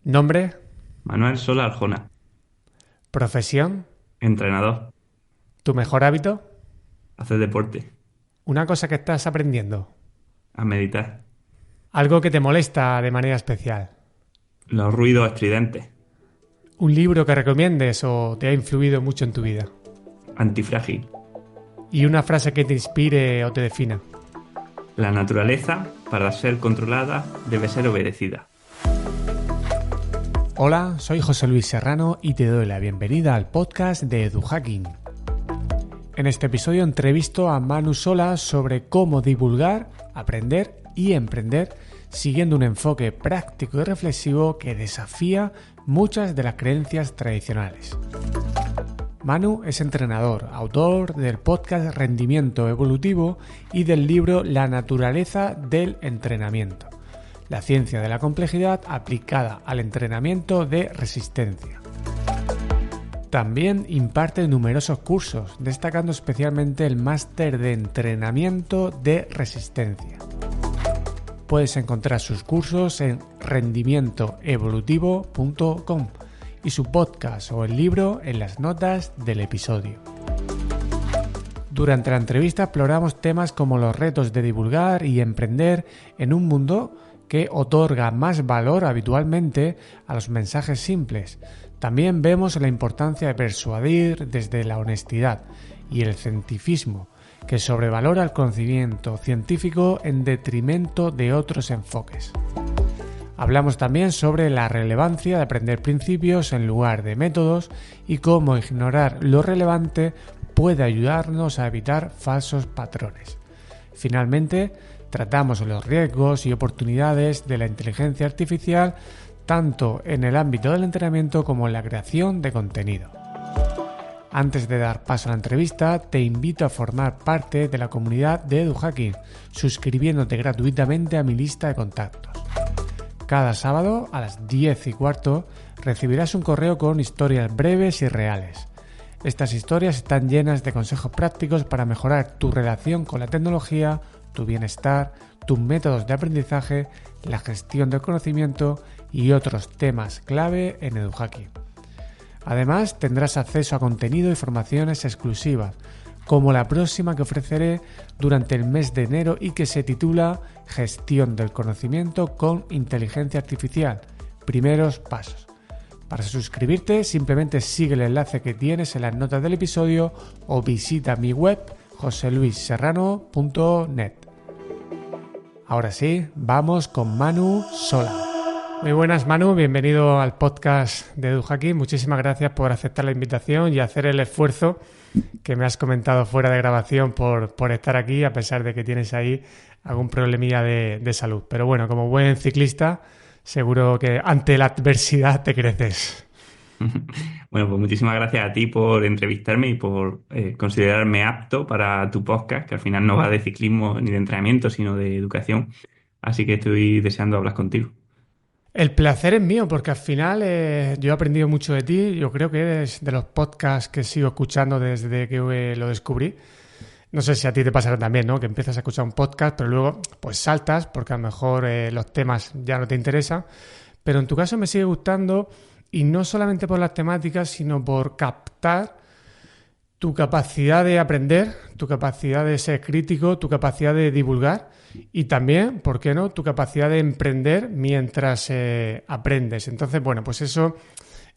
Nombre, Manuel Sola Arjona, profesión, entrenador, tu mejor hábito, hacer deporte, una cosa que estás aprendiendo, a meditar, algo que te molesta de manera especial, los ruidos estridentes, un libro que recomiendes o te ha influido mucho en tu vida antifrágil. y una frase que te inspire o te defina. La naturaleza, para ser controlada, debe ser obedecida. Hola, soy José Luis Serrano y te doy la bienvenida al podcast de EduHacking. En este episodio entrevisto a Manu Sola sobre cómo divulgar, aprender y emprender siguiendo un enfoque práctico y reflexivo que desafía muchas de las creencias tradicionales. Manu es entrenador, autor del podcast Rendimiento Evolutivo y del libro La naturaleza del entrenamiento, la ciencia de la complejidad aplicada al entrenamiento de resistencia. También imparte numerosos cursos, destacando especialmente el máster de entrenamiento de resistencia. Puedes encontrar sus cursos en rendimientoevolutivo.com y su podcast o el libro en las notas del episodio. Durante la entrevista exploramos temas como los retos de divulgar y emprender en un mundo que otorga más valor habitualmente a los mensajes simples. También vemos la importancia de persuadir desde la honestidad y el cientifismo, que sobrevalora el conocimiento científico en detrimento de otros enfoques. Hablamos también sobre la relevancia de aprender principios en lugar de métodos y cómo ignorar lo relevante puede ayudarnos a evitar falsos patrones. Finalmente, tratamos los riesgos y oportunidades de la inteligencia artificial tanto en el ámbito del entrenamiento como en la creación de contenido. Antes de dar paso a la entrevista, te invito a formar parte de la comunidad de EduHacking, suscribiéndote gratuitamente a mi lista de contactos. Cada sábado a las 10:15 recibirás un correo con historias breves y reales. Estas historias están llenas de consejos prácticos para mejorar tu relación con la tecnología, tu bienestar, tus métodos de aprendizaje, la gestión del conocimiento y otros temas clave en EduHacking. Además, tendrás acceso a contenido y formaciones exclusivas, como la próxima que ofreceré durante el mes de enero y que se titula Gestión del conocimiento con inteligencia artificial. Primeros pasos. Para suscribirte, simplemente sigue el enlace que tienes en las notas del episodio o visita mi web joseluisserrano.net. Ahora sí, vamos con Manu Sola. Muy buenas, Manu, bienvenido al podcast de EduHacking. Muchísimas gracias por aceptar la invitación y hacer el esfuerzo que me has comentado fuera de grabación por estar aquí, a pesar de que tienes ahí algún problemilla de salud. Pero bueno, como buen ciclista, seguro que ante la adversidad te creces. Bueno, pues muchísimas gracias a ti por entrevistarme y por considerarme apto para tu podcast, que al final no va de ciclismo ni de entrenamiento, sino de educación. Así que estoy deseando hablar contigo. El placer es mío porque al final yo he aprendido mucho de ti. Yo creo que eres de los podcasts que sigo escuchando desde que lo descubrí. No sé si a ti te pasará también, ¿no? Que empiezas a escuchar un podcast, pero luego pues saltas porque a lo mejor los temas ya no te interesan. Pero en tu caso me sigue gustando y no solamente por las temáticas, sino por captar tu capacidad de aprender, tu capacidad de ser crítico, tu capacidad de divulgar y también, ¿por qué no?, tu capacidad de emprender mientras aprendes. Entonces, bueno, pues eso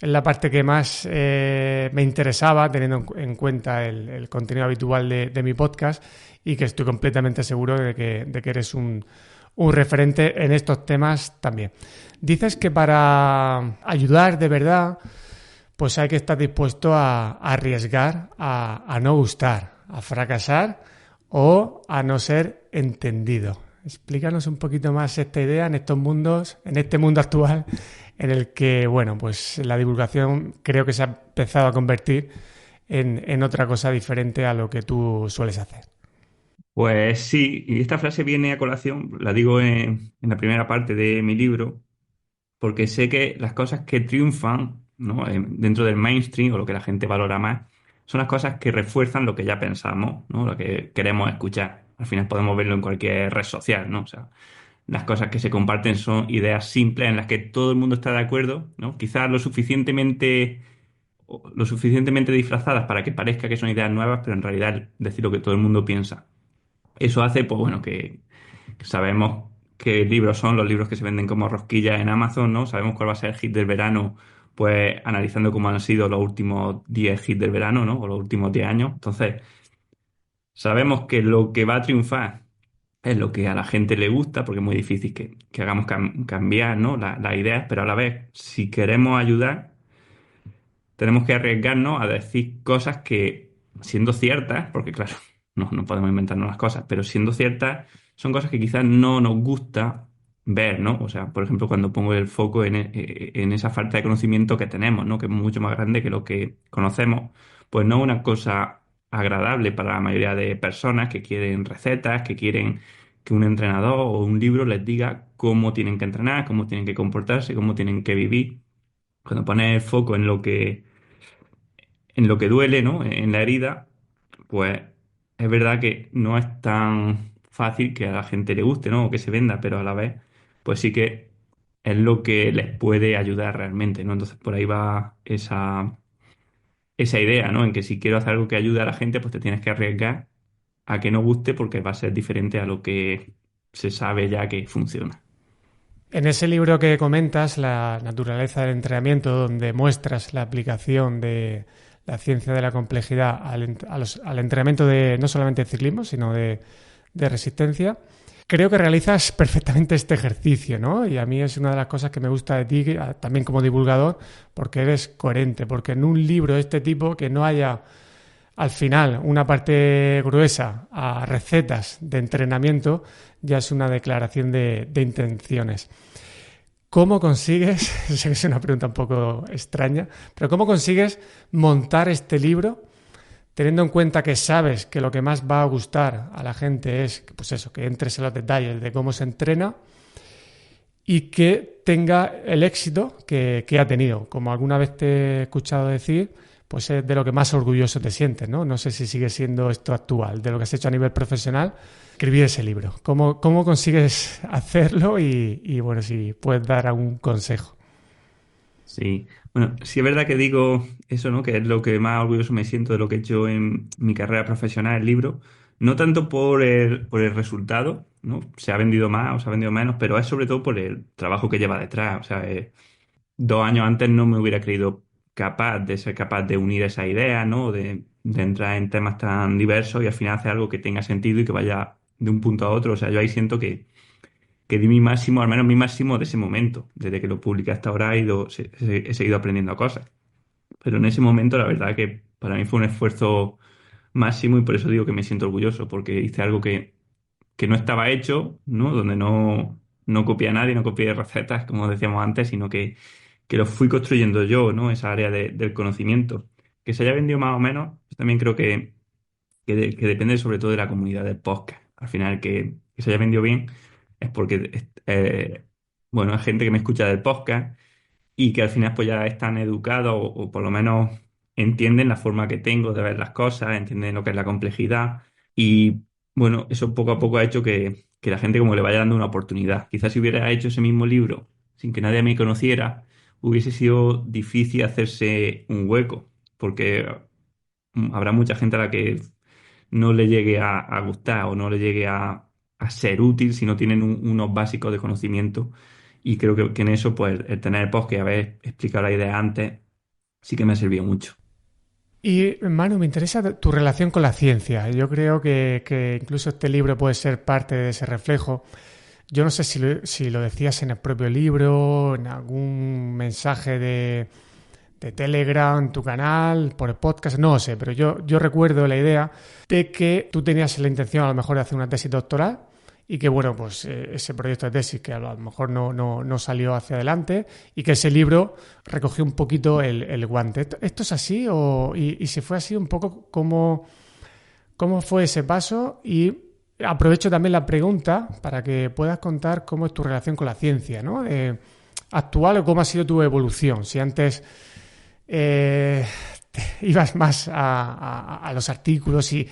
es la parte que más me interesaba, teniendo en cuenta el contenido habitual de mi podcast y que estoy completamente seguro de que eres un referente en estos temas también. Dices que para ayudar de verdad, pues hay que estar dispuesto a arriesgar, a no gustar, a fracasar o a no ser entendido. Explícanos un poquito más esta idea en estos mundos, en este mundo actual en el que, bueno, pues la divulgación creo que se ha empezado a convertir en otra cosa diferente a lo que tú sueles hacer. Pues sí, y esta frase viene a colación, la digo en la primera parte de mi libro, porque sé que las cosas que triunfan, ¿no?, dentro del mainstream o lo que la gente valora más, son las cosas que refuerzan lo que ya pensamos, ¿no?, lo que queremos escuchar. Al final podemos verlo en cualquier red social, ¿no? O sea, las cosas que se comparten son ideas simples en las que todo el mundo está de acuerdo, ¿no? Quizás lo suficientemente disfrazadas para que parezca que son ideas nuevas, pero en realidad decir lo que todo el mundo piensa. Eso hace, pues bueno, que sabemos qué libros son los libros que se venden como rosquillas en Amazon, ¿no? Sabemos cuál va a ser el hit del verano, pues analizando cómo han sido los últimos 10 hits del verano, ¿no? O los últimos 10 años. Entonces, sabemos que lo que va a triunfar es lo que a la gente le gusta, porque es muy difícil que hagamos cambiar, ¿no? Las ideas, pero a la vez, si queremos ayudar, tenemos que arriesgarnos a decir cosas que, siendo ciertas, porque claro, no podemos inventarnos las cosas, pero siendo ciertas, son cosas que quizás no nos gusta ver, ¿no? O sea, por ejemplo, cuando pongo el foco en esa falta de conocimiento que tenemos, ¿no? Que es mucho más grande que lo que conocemos, pues no es una cosa agradable para la mayoría de personas que quieren recetas, que quieren que un entrenador o un libro les diga cómo tienen que entrenar, cómo tienen que comportarse, cómo tienen que vivir. Cuando pones el foco en lo que duele, ¿no? En la herida, pues es verdad que no es tan fácil que a la gente le guste, ¿no? O que se venda, pero a la vez, pues sí que es lo que les puede ayudar realmente, ¿no? Entonces por ahí va esa idea, ¿no? En que si quiero hacer algo que ayude a la gente, pues te tienes que arriesgar a que no guste porque va a ser diferente a lo que se sabe ya que funciona. En ese libro que comentas, La naturaleza del entrenamiento, donde muestras la aplicación de la ciencia de la complejidad al entrenamiento de no solamente de ciclismo, sino de resistencia, creo que realizas perfectamente este ejercicio, ¿no? Y a mí es una de las cosas que me gusta de ti, también como divulgador, porque eres coherente, porque en un libro de este tipo que no haya al final una parte gruesa a recetas de entrenamiento ya es una declaración de intenciones. ¿Cómo consigues, sé que es una pregunta un poco extraña, pero cómo consigues montar este libro teniendo en cuenta que sabes que lo que más va a gustar a la gente es, pues eso, que entres en los detalles de cómo se entrena y que tenga el éxito que ha tenido? Como alguna vez te he escuchado decir, pues es de lo que más orgulloso te sientes, ¿no? No sé si sigue siendo esto actual, de lo que has hecho a nivel profesional, escribir ese libro. ¿Cómo consigues hacerlo? Y bueno, si puedes dar algún consejo. Sí, bueno, sí es verdad que digo eso, ¿no? Que es lo que más orgulloso me siento de lo que he hecho en mi carrera profesional, el libro. No tanto por el resultado, ¿no? Se ha vendido más o se ha vendido menos, pero es sobre todo por el trabajo que lleva detrás. O sea, 2 años antes no me hubiera creído capaz de ser capaz de unir esa idea, ¿no? De entrar en temas tan diversos y al final hacer algo que tenga sentido y que vaya de un punto a otro. O sea, yo ahí siento que di mi máximo, al menos mi máximo de ese momento. Desde que lo publiqué hasta ahora he seguido aprendiendo cosas. Pero en ese momento la verdad que para mí fue un esfuerzo máximo y por eso digo que me siento orgulloso, porque hice algo que no estaba hecho, ¿no? Donde no copié a nadie, no copié recetas, como decíamos antes, sino que lo fui construyendo yo, ¿no? Esa área del conocimiento. Que se haya vendido más o menos, yo también creo que depende sobre todo de la comunidad del podcast. Al final, que se haya vendido bien es porque, bueno, hay gente que me escucha del podcast y que al final pues ya están educados o por lo menos entienden la forma que tengo de ver las cosas, entienden lo que es la complejidad y bueno, eso poco a poco ha hecho que la gente como le vaya dando una oportunidad. Quizás si hubiera hecho ese mismo libro sin que nadie me conociera, hubiese sido difícil hacerse un hueco, porque habrá mucha gente a la que no le llegue a gustar o no le llegue a ser útil si no tienen unos básicos de conocimiento. Y creo que en eso, pues, el tener podcast y haber explicado la idea antes, sí que me ha servido mucho. Y, Manu, me interesa tu relación con la ciencia. Yo creo que incluso este libro puede ser parte de ese reflejo. Yo no sé si lo decías en el propio libro, en algún mensaje de Telegram, tu canal, por el podcast, no lo sé, pero yo recuerdo la idea de que tú tenías la intención a lo mejor de hacer una tesis doctoral y que, bueno, pues ese proyecto de tesis que a lo mejor no salió hacia adelante y que ese libro recogió un poquito el guante. ¿Esto es así? Y si fue así, un poco cómo fue ese paso? Y aprovecho también la pregunta para que puedas contar cómo es tu relación con la ciencia, ¿no? Actual o cómo ha sido tu evolución. Si antes ibas más a los artículos y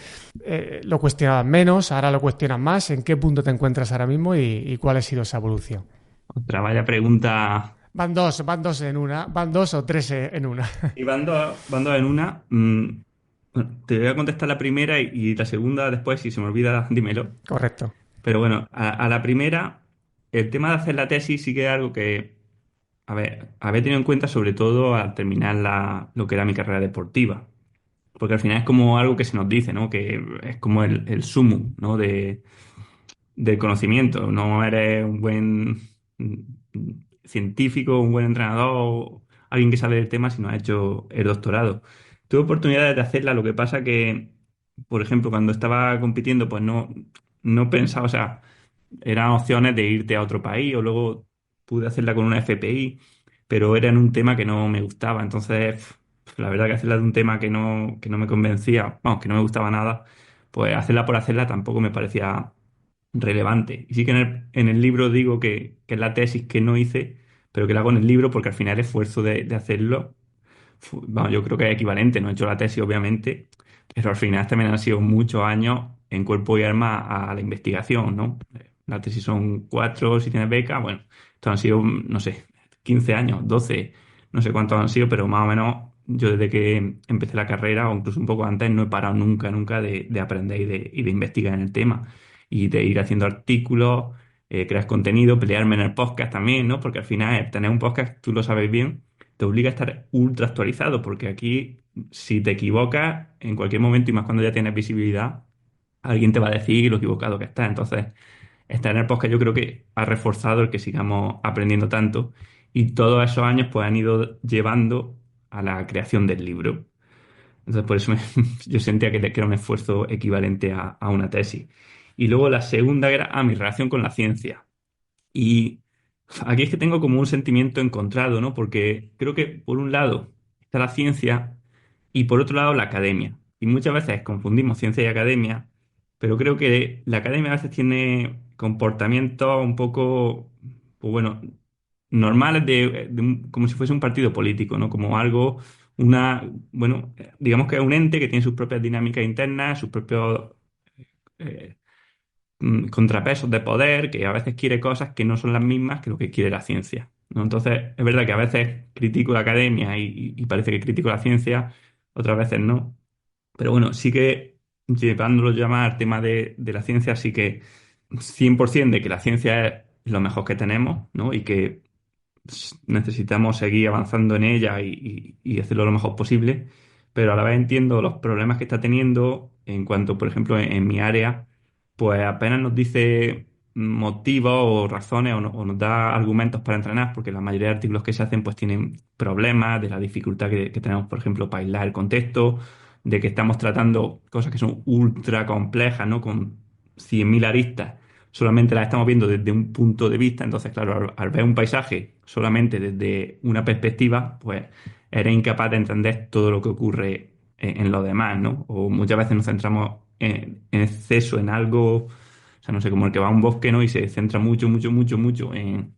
lo cuestionabas menos, ahora lo cuestionas más. ¿En qué punto te encuentras ahora mismo y cuál ha sido esa evolución? Otra vaya pregunta. Van dos en una, van dos o tres en una. Y van dos en una. Bueno, te voy a contestar la primera y la segunda después, si se me olvida, dímelo. Correcto. Pero bueno, a la primera, el tema de hacer la tesis sí que es algo que, a ver, había tenido en cuenta sobre todo al terminar lo que era mi carrera deportiva. Porque al final es como algo que se nos dice, ¿no? Que es como el sumum, ¿no? Del conocimiento. No eres un buen científico, un buen entrenador, alguien que sabe del tema si no has hecho el doctorado. Tuve oportunidades de hacerla, lo que pasa que, por ejemplo, cuando estaba compitiendo, pues no pensaba, o sea, eran opciones de irte a otro país o luego pude hacerla con una FPI, pero era en un tema que no me gustaba. Entonces, la verdad que hacerla de un tema que no me convencía, vamos, que no me gustaba nada, pues hacerla por hacerla tampoco me parecía relevante. Y sí que en el libro digo que es la tesis que no hice, pero que la hago en el libro porque al final el esfuerzo de hacerlo, vamos, yo creo que es equivalente. No he hecho la tesis, obviamente, pero al final también han sido muchos años en cuerpo y alma a la investigación, ¿no? La tesis son 4 si tienes beca, bueno, estos han sido, no sé, 15 años, 12, no sé cuántos han sido, pero más o menos yo desde que empecé la carrera o incluso un poco antes no he parado nunca, nunca de aprender y de investigar en el tema y de ir haciendo artículos, crear contenido, pelearme en el podcast también, ¿no? Porque al final tener un podcast, tú lo sabes bien, te obliga a estar ultra actualizado, porque aquí si te equivocas en cualquier momento y más cuando ya tienes visibilidad, alguien te va a decir lo equivocado que estás. Entonces, estar en el podcast yo creo que ha reforzado el que sigamos aprendiendo tanto y todos esos años pues han ido llevando a la creación del libro. Entonces, por eso yo sentía que era un esfuerzo equivalente a una tesis. Y luego la segunda era mi relación con la ciencia. Y aquí es que tengo como un sentimiento encontrado, ¿no? Porque creo que por un lado está la ciencia y por otro lado la academia. Y muchas veces confundimos ciencia y academia, pero creo que la academia a veces tiene comportamientos un poco, pues bueno, normales como si fuese un partido político, ¿no? Como algo, bueno, digamos que es un ente que tiene sus propias dinámicas internas, sus propios eh, contrapesos de poder, que a veces quiere cosas que no son las mismas que lo que quiere la ciencia, ¿no? Entonces, es verdad que a veces critico la academia y parece que critico la ciencia, otras veces no. Pero bueno, sí que llevándolo ya más al tema de la ciencia, sí que 100% de que la ciencia es lo mejor que tenemos, ¿no? Y que necesitamos seguir avanzando en ella y hacerlo lo mejor posible, pero a la vez entiendo los problemas que está teniendo en cuanto, por ejemplo, en mi área, pues apenas nos dice motivos o razones o nos da argumentos para entrenar, porque la mayoría de artículos que se hacen pues tienen problemas de la dificultad que tenemos, por ejemplo, para aislar el contexto, de que estamos tratando cosas que son ultra complejas, ¿no? Con 100.000 aristas solamente las estamos viendo desde un punto de vista, entonces, claro, al ver un paisaje solamente desde una perspectiva, pues eres incapaz de entender todo lo que ocurre en lo demás, ¿no? O muchas veces nos centramos en exceso en algo, o sea, no sé, como el que va a un bosque, ¿no? Y se centra mucho, mucho, mucho, mucho en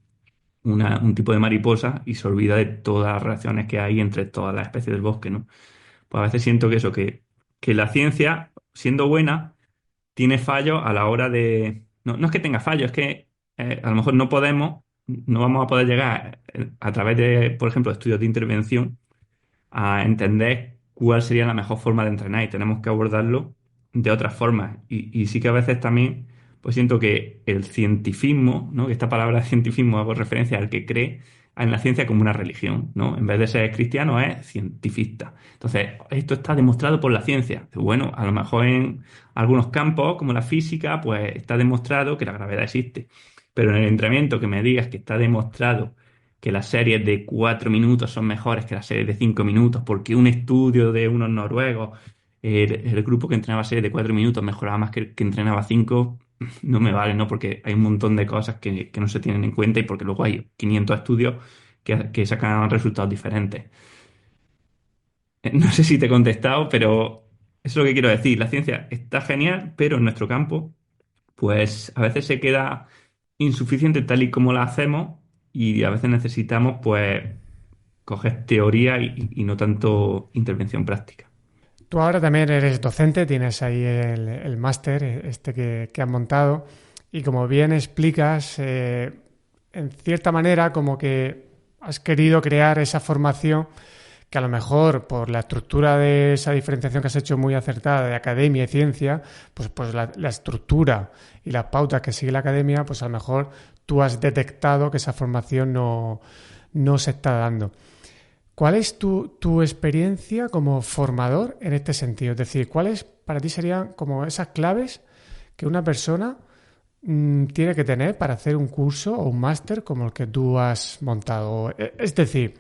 un tipo de mariposa y se olvida de todas las relaciones que hay entre todas las especies del bosque, ¿no? Pues a veces siento que eso, que la ciencia, siendo buena, tiene fallos a la hora de... No, no es que tenga fallos, es que a lo mejor no vamos a poder llegar a través de, por ejemplo, estudios de intervención a entender cuál sería la mejor forma de entrenar y tenemos que abordarlo de otras formas. Y sí que a veces también, pues siento que el cientifismo, ¿no? Que esta palabra cientifismo hago referencia al que cree en la ciencia como una religión, ¿no? En vez de ser cristiano es cientifista. Entonces, esto está demostrado por la ciencia. Bueno, a lo mejor en algunos campos, como la física, pues está demostrado que la gravedad existe. Pero en el entrenamiento que me digas que está demostrado que las series de 4 minutos son mejores que las series de 5 minutos, porque un estudio de unos noruegos, el grupo que entrenaba series de 4 minutos mejoraba más que el que entrenaba cinco, no me vale, ¿no? Porque hay un montón de cosas que no se tienen en cuenta y porque luego hay 500 estudios que sacan resultados diferentes. No sé si te he contestado, pero eso es lo que quiero decir. La ciencia está genial, pero en nuestro campo, pues a veces se queda insuficiente tal y como la hacemos y a veces necesitamos, pues, coges teoría y no tanto intervención práctica. Tú ahora también eres docente, tienes ahí el máster este que has montado y como bien explicas, en cierta manera como que has querido crear esa formación que a lo mejor por la estructura de esa diferenciación que has hecho muy acertada de academia y ciencia, pues la estructura y las pautas que sigue la academia, pues a lo mejor tú has detectado que esa formación no se está dando. ¿Cuál es tu experiencia como formador en este sentido? Es decir, ¿cuáles para ti serían como esas claves que una persona tiene que tener para hacer un curso o un máster como el que tú has montado? Es decir,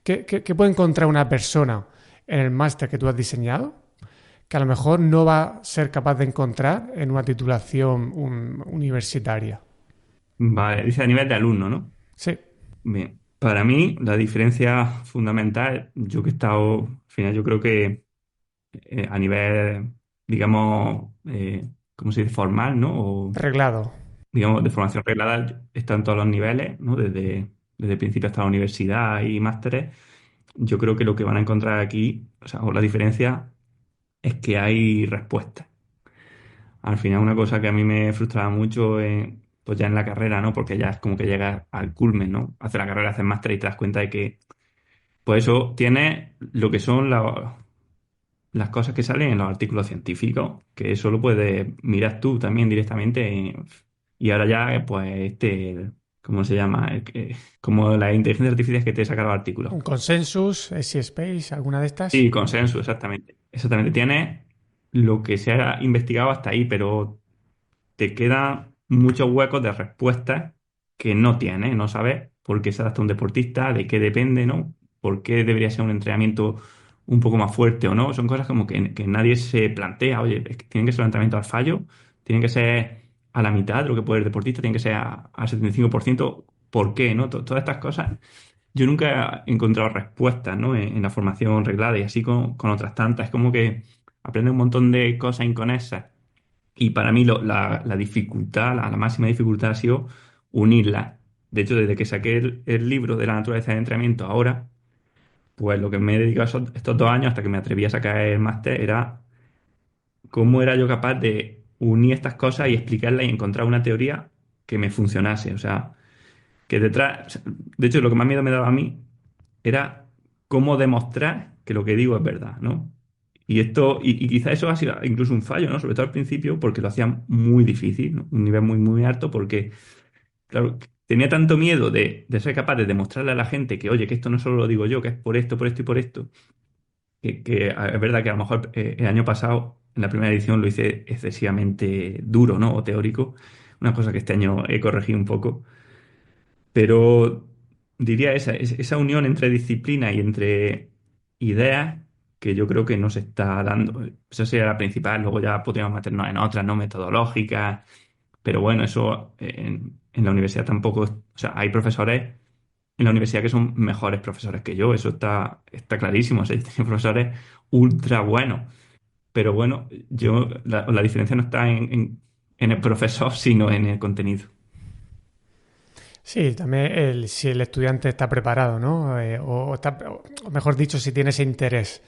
¿qué puede encontrar una persona en el máster que tú has diseñado que a lo mejor no va a ser capaz de encontrar en una titulación universitaria? Vale, dice a nivel de alumno, ¿no? Sí, Bien, para mí la diferencia fundamental, yo que he estado, al final yo creo que a nivel, digamos, ¿cómo se dice? Formal, ¿no? O reglado. digamos, de formación reglada, está en todos los niveles, ¿no? Desde el principio hasta la universidad y másteres. Yo creo que lo que van a encontrar aquí, o sea, o la diferencia es que hay respuestas. Al final, una cosa que a mí me frustraba mucho, pues ya en la carrera, ¿no? Porque ya es como que llegas al culmen, ¿no? Haces la carrera, haces máster y te das cuenta de que, pues eso, tiene lo que son las cosas que salen en los artículos científicos, que eso lo puedes mirar tú también directamente. Y ahora ya, pues, ¿cómo se llama? Como la inteligencia artificial que te saca los artículos. Un consensus, Space, alguna de estas. Sí, consenso, exactamente. Exactamente. Tienes lo que se ha investigado hasta ahí, pero te quedan muchos huecos de respuestas que no tienes, no sabes por qué se adapta un deportista, de qué depende, ¿no? ¿Por qué debería ser un entrenamiento un poco más fuerte o no? Son cosas como que nadie se plantea, oye, es que tiene que ser un entrenamiento al fallo, tiene que ser a la mitad de lo que puede el deportista, tiene que ser al 75%, ¿por qué, no? Todas estas cosas. Yo nunca he encontrado respuestas, ¿no? En la formación reglada y así con otras tantas. Es como que aprende un montón de cosas inconexas y para mí la dificultad, la máxima dificultad ha sido unirlas. De hecho, desde que saqué el libro de la naturaleza del entrenamiento ahora, pues lo que me he dedicado estos 2 años hasta que me atreví a sacar el máster era cómo era yo capaz de unir estas cosas y explicarlas y encontrar una teoría que me funcionase. O sea, que detrás, o sea, de hecho, lo que más miedo me daba a mí era cómo demostrar que lo que digo es verdad, ¿no? Y quizá eso ha sido incluso un fallo, ¿no? Sobre todo al principio, porque lo hacían muy difícil, ¿no? Un nivel muy, muy alto, porque, claro, tenía tanto miedo de ser capaz de demostrarle a la gente que, oye, que esto no solo lo digo yo, que es por esto y por esto, que es verdad que a lo mejor el año pasado, en la primera edición, lo hice excesivamente duro, ¿no? O teórico, una cosa que este año he corregido un poco. Pero diría esa unión entre disciplina y entre ideas que yo creo que no se está dando. Esa sería la principal. Luego ya podríamos meternos en otras, ¿no? Metodológicas. Pero bueno, eso en la universidad tampoco. O sea, hay profesores en la universidad que son mejores profesores que yo. Eso está clarísimo. O sea, yo tengo profesores ultra buenos. Pero bueno, la diferencia no está en el profesor, sino en el contenido. Sí, también si el estudiante está preparado, ¿no? O mejor dicho, si tiene ese interés.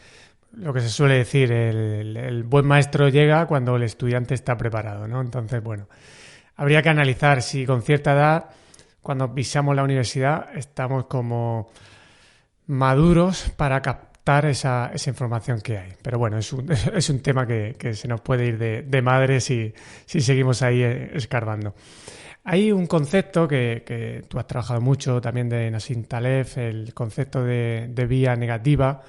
Lo que se suele decir, el buen maestro llega cuando el estudiante está preparado, ¿no? Entonces, bueno, habría que analizar si con cierta edad, cuando pisamos la universidad, estamos como maduros para captar esa información que hay. Pero bueno, es un tema que se nos puede ir de madre si seguimos ahí escarbando. Hay un concepto que tú has trabajado mucho también de Nassim Taleb, el concepto de vía negativa.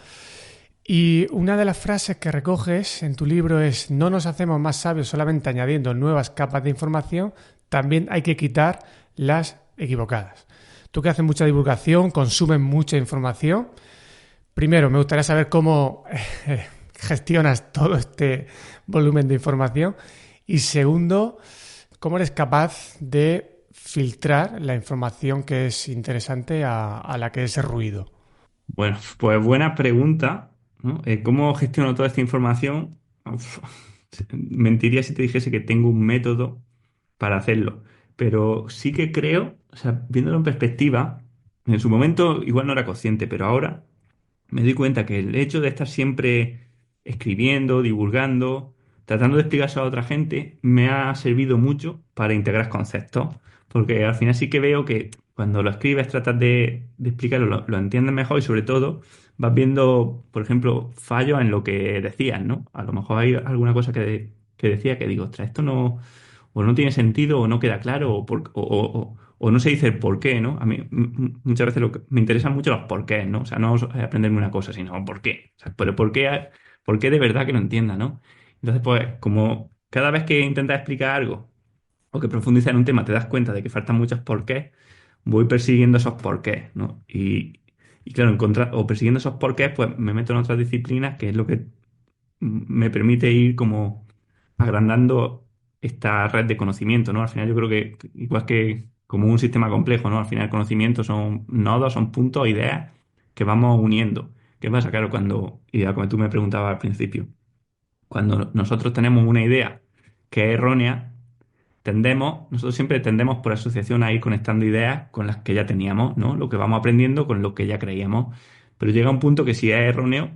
Y una de las frases que recoges en tu libro es: no nos hacemos más sabios solamente añadiendo nuevas capas de información, también hay que quitar las equivocadas. Tú que haces mucha divulgación, consumes mucha información. Primero, me gustaría saber cómo gestionas todo este volumen de información. Y segundo, ¿cómo eres capaz de filtrar la información que es interesante a la que es ruido? Bueno, pues buena pregunta, ¿no? ¿Cómo gestiono toda esta información? Uf, mentiría si te dijese que tengo un método para hacerlo, pero sí que creo, o sea, viéndolo en perspectiva, En su momento igual no era consciente, pero ahora me doy cuenta que el hecho de estar siempre escribiendo, divulgando, tratando de explicárselo a otra gente, me ha servido mucho para integrar conceptos, porque al final sí que veo que cuando lo escribes, tratas de explicarlo, lo entiendes mejor y sobre todo vas viendo, por ejemplo, fallos en lo que decías, ¿no? A lo mejor hay alguna cosa que decía que digo, ostras, esto no, o no tiene sentido, o no queda claro, o no se dice el por qué, ¿no? A mí muchas veces me interesan mucho los porqués, ¿no? O sea, no aprenderme una cosa, sino por qué. O sea, pero por qué de verdad que lo entienda, ¿no? Entonces, pues, como cada vez que intentas explicar algo o que profundizas en un tema, te das cuenta de que faltan muchos porqués, voy persiguiendo esos porqués, ¿no? Y claro, encontrar, o persiguiendo esos porqués, pues me meto en otras disciplinas, que es lo que me permite ir como agrandando esta red de conocimiento, ¿no? Al final yo creo que igual que como un sistema complejo, ¿no? Al final el conocimiento son nodos, son puntos, ideas que vamos uniendo. ¿Qué pasa? Claro, y como tú me preguntabas al principio, cuando nosotros tenemos una idea que es errónea, nosotros siempre tendemos por asociación a ir conectando ideas con las que ya teníamos, ¿no? Lo que vamos aprendiendo con lo que ya creíamos. Pero llega un punto que si es erróneo,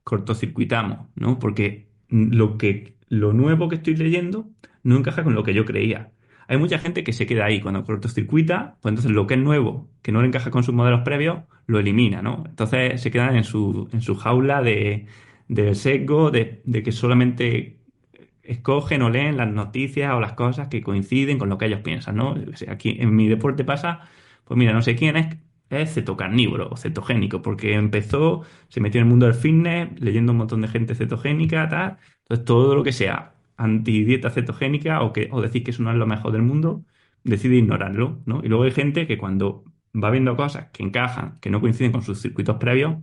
cortocircuitamos, ¿no? Porque lo nuevo que estoy leyendo no encaja con lo que yo creía. Hay mucha gente que se queda ahí cuando cortocircuita, pues entonces lo que es nuevo, que no le encaja con sus modelos previos, lo elimina, ¿no? Entonces se quedan en su jaula del sesgo, de que solamente escogen o leen las noticias o las cosas que coinciden con lo que ellos piensan, ¿no? Yo qué sé, aquí en mi deporte pasa, pues mira, no sé quién es cetocarnívoro o cetogénico, porque se metió en el mundo del fitness, leyendo un montón de gente cetogénica, tal. Entonces, todo lo que sea antidieta cetogénica o decir que eso no es lo mejor del mundo, decide ignorarlo, ¿no? Y luego hay gente que cuando va viendo cosas que encajan, que no coinciden con sus circuitos previos,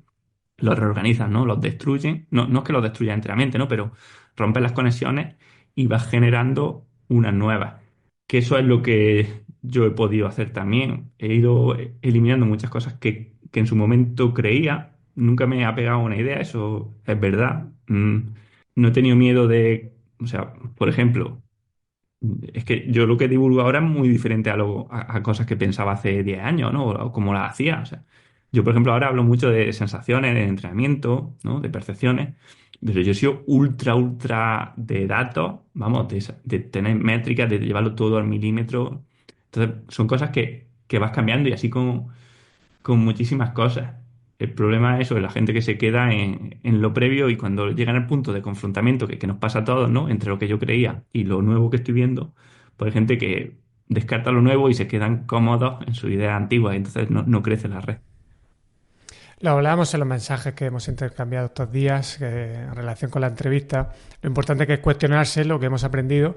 los reorganizan, ¿no? Los destruyen. No, no es que los destruyan enteramente, ¿no? Pero rompen las conexiones y vas generando unas nuevas. Que eso es lo que yo he podido hacer también. He ido eliminando muchas cosas que en su momento creía. Nunca me he apegado a una idea, eso es verdad. No he tenido miedo o sea, por ejemplo, es que yo lo que divulgo ahora es muy diferente a cosas que pensaba hace 10 años, ¿no? O como las hacía. O sea, yo, por ejemplo, ahora hablo mucho de sensaciones, de entrenamiento, ¿no? De percepciones, pero yo he sido ultra de datos, vamos, de tener métricas, de llevarlo todo al milímetro. Entonces, son cosas que vas cambiando y así con muchísimas cosas. El problema es eso, de la gente que se queda en lo previo y cuando llegan al punto de confrontamiento que nos pasa a todos, ¿no? Entre lo que yo creía y lo nuevo que estoy viendo, pues hay gente que descarta lo nuevo y se quedan cómodos en su idea antigua y entonces no crece la red. Lo hablábamos en los mensajes que hemos intercambiado estos días en relación con la entrevista. Lo importante que es cuestionarse lo que hemos aprendido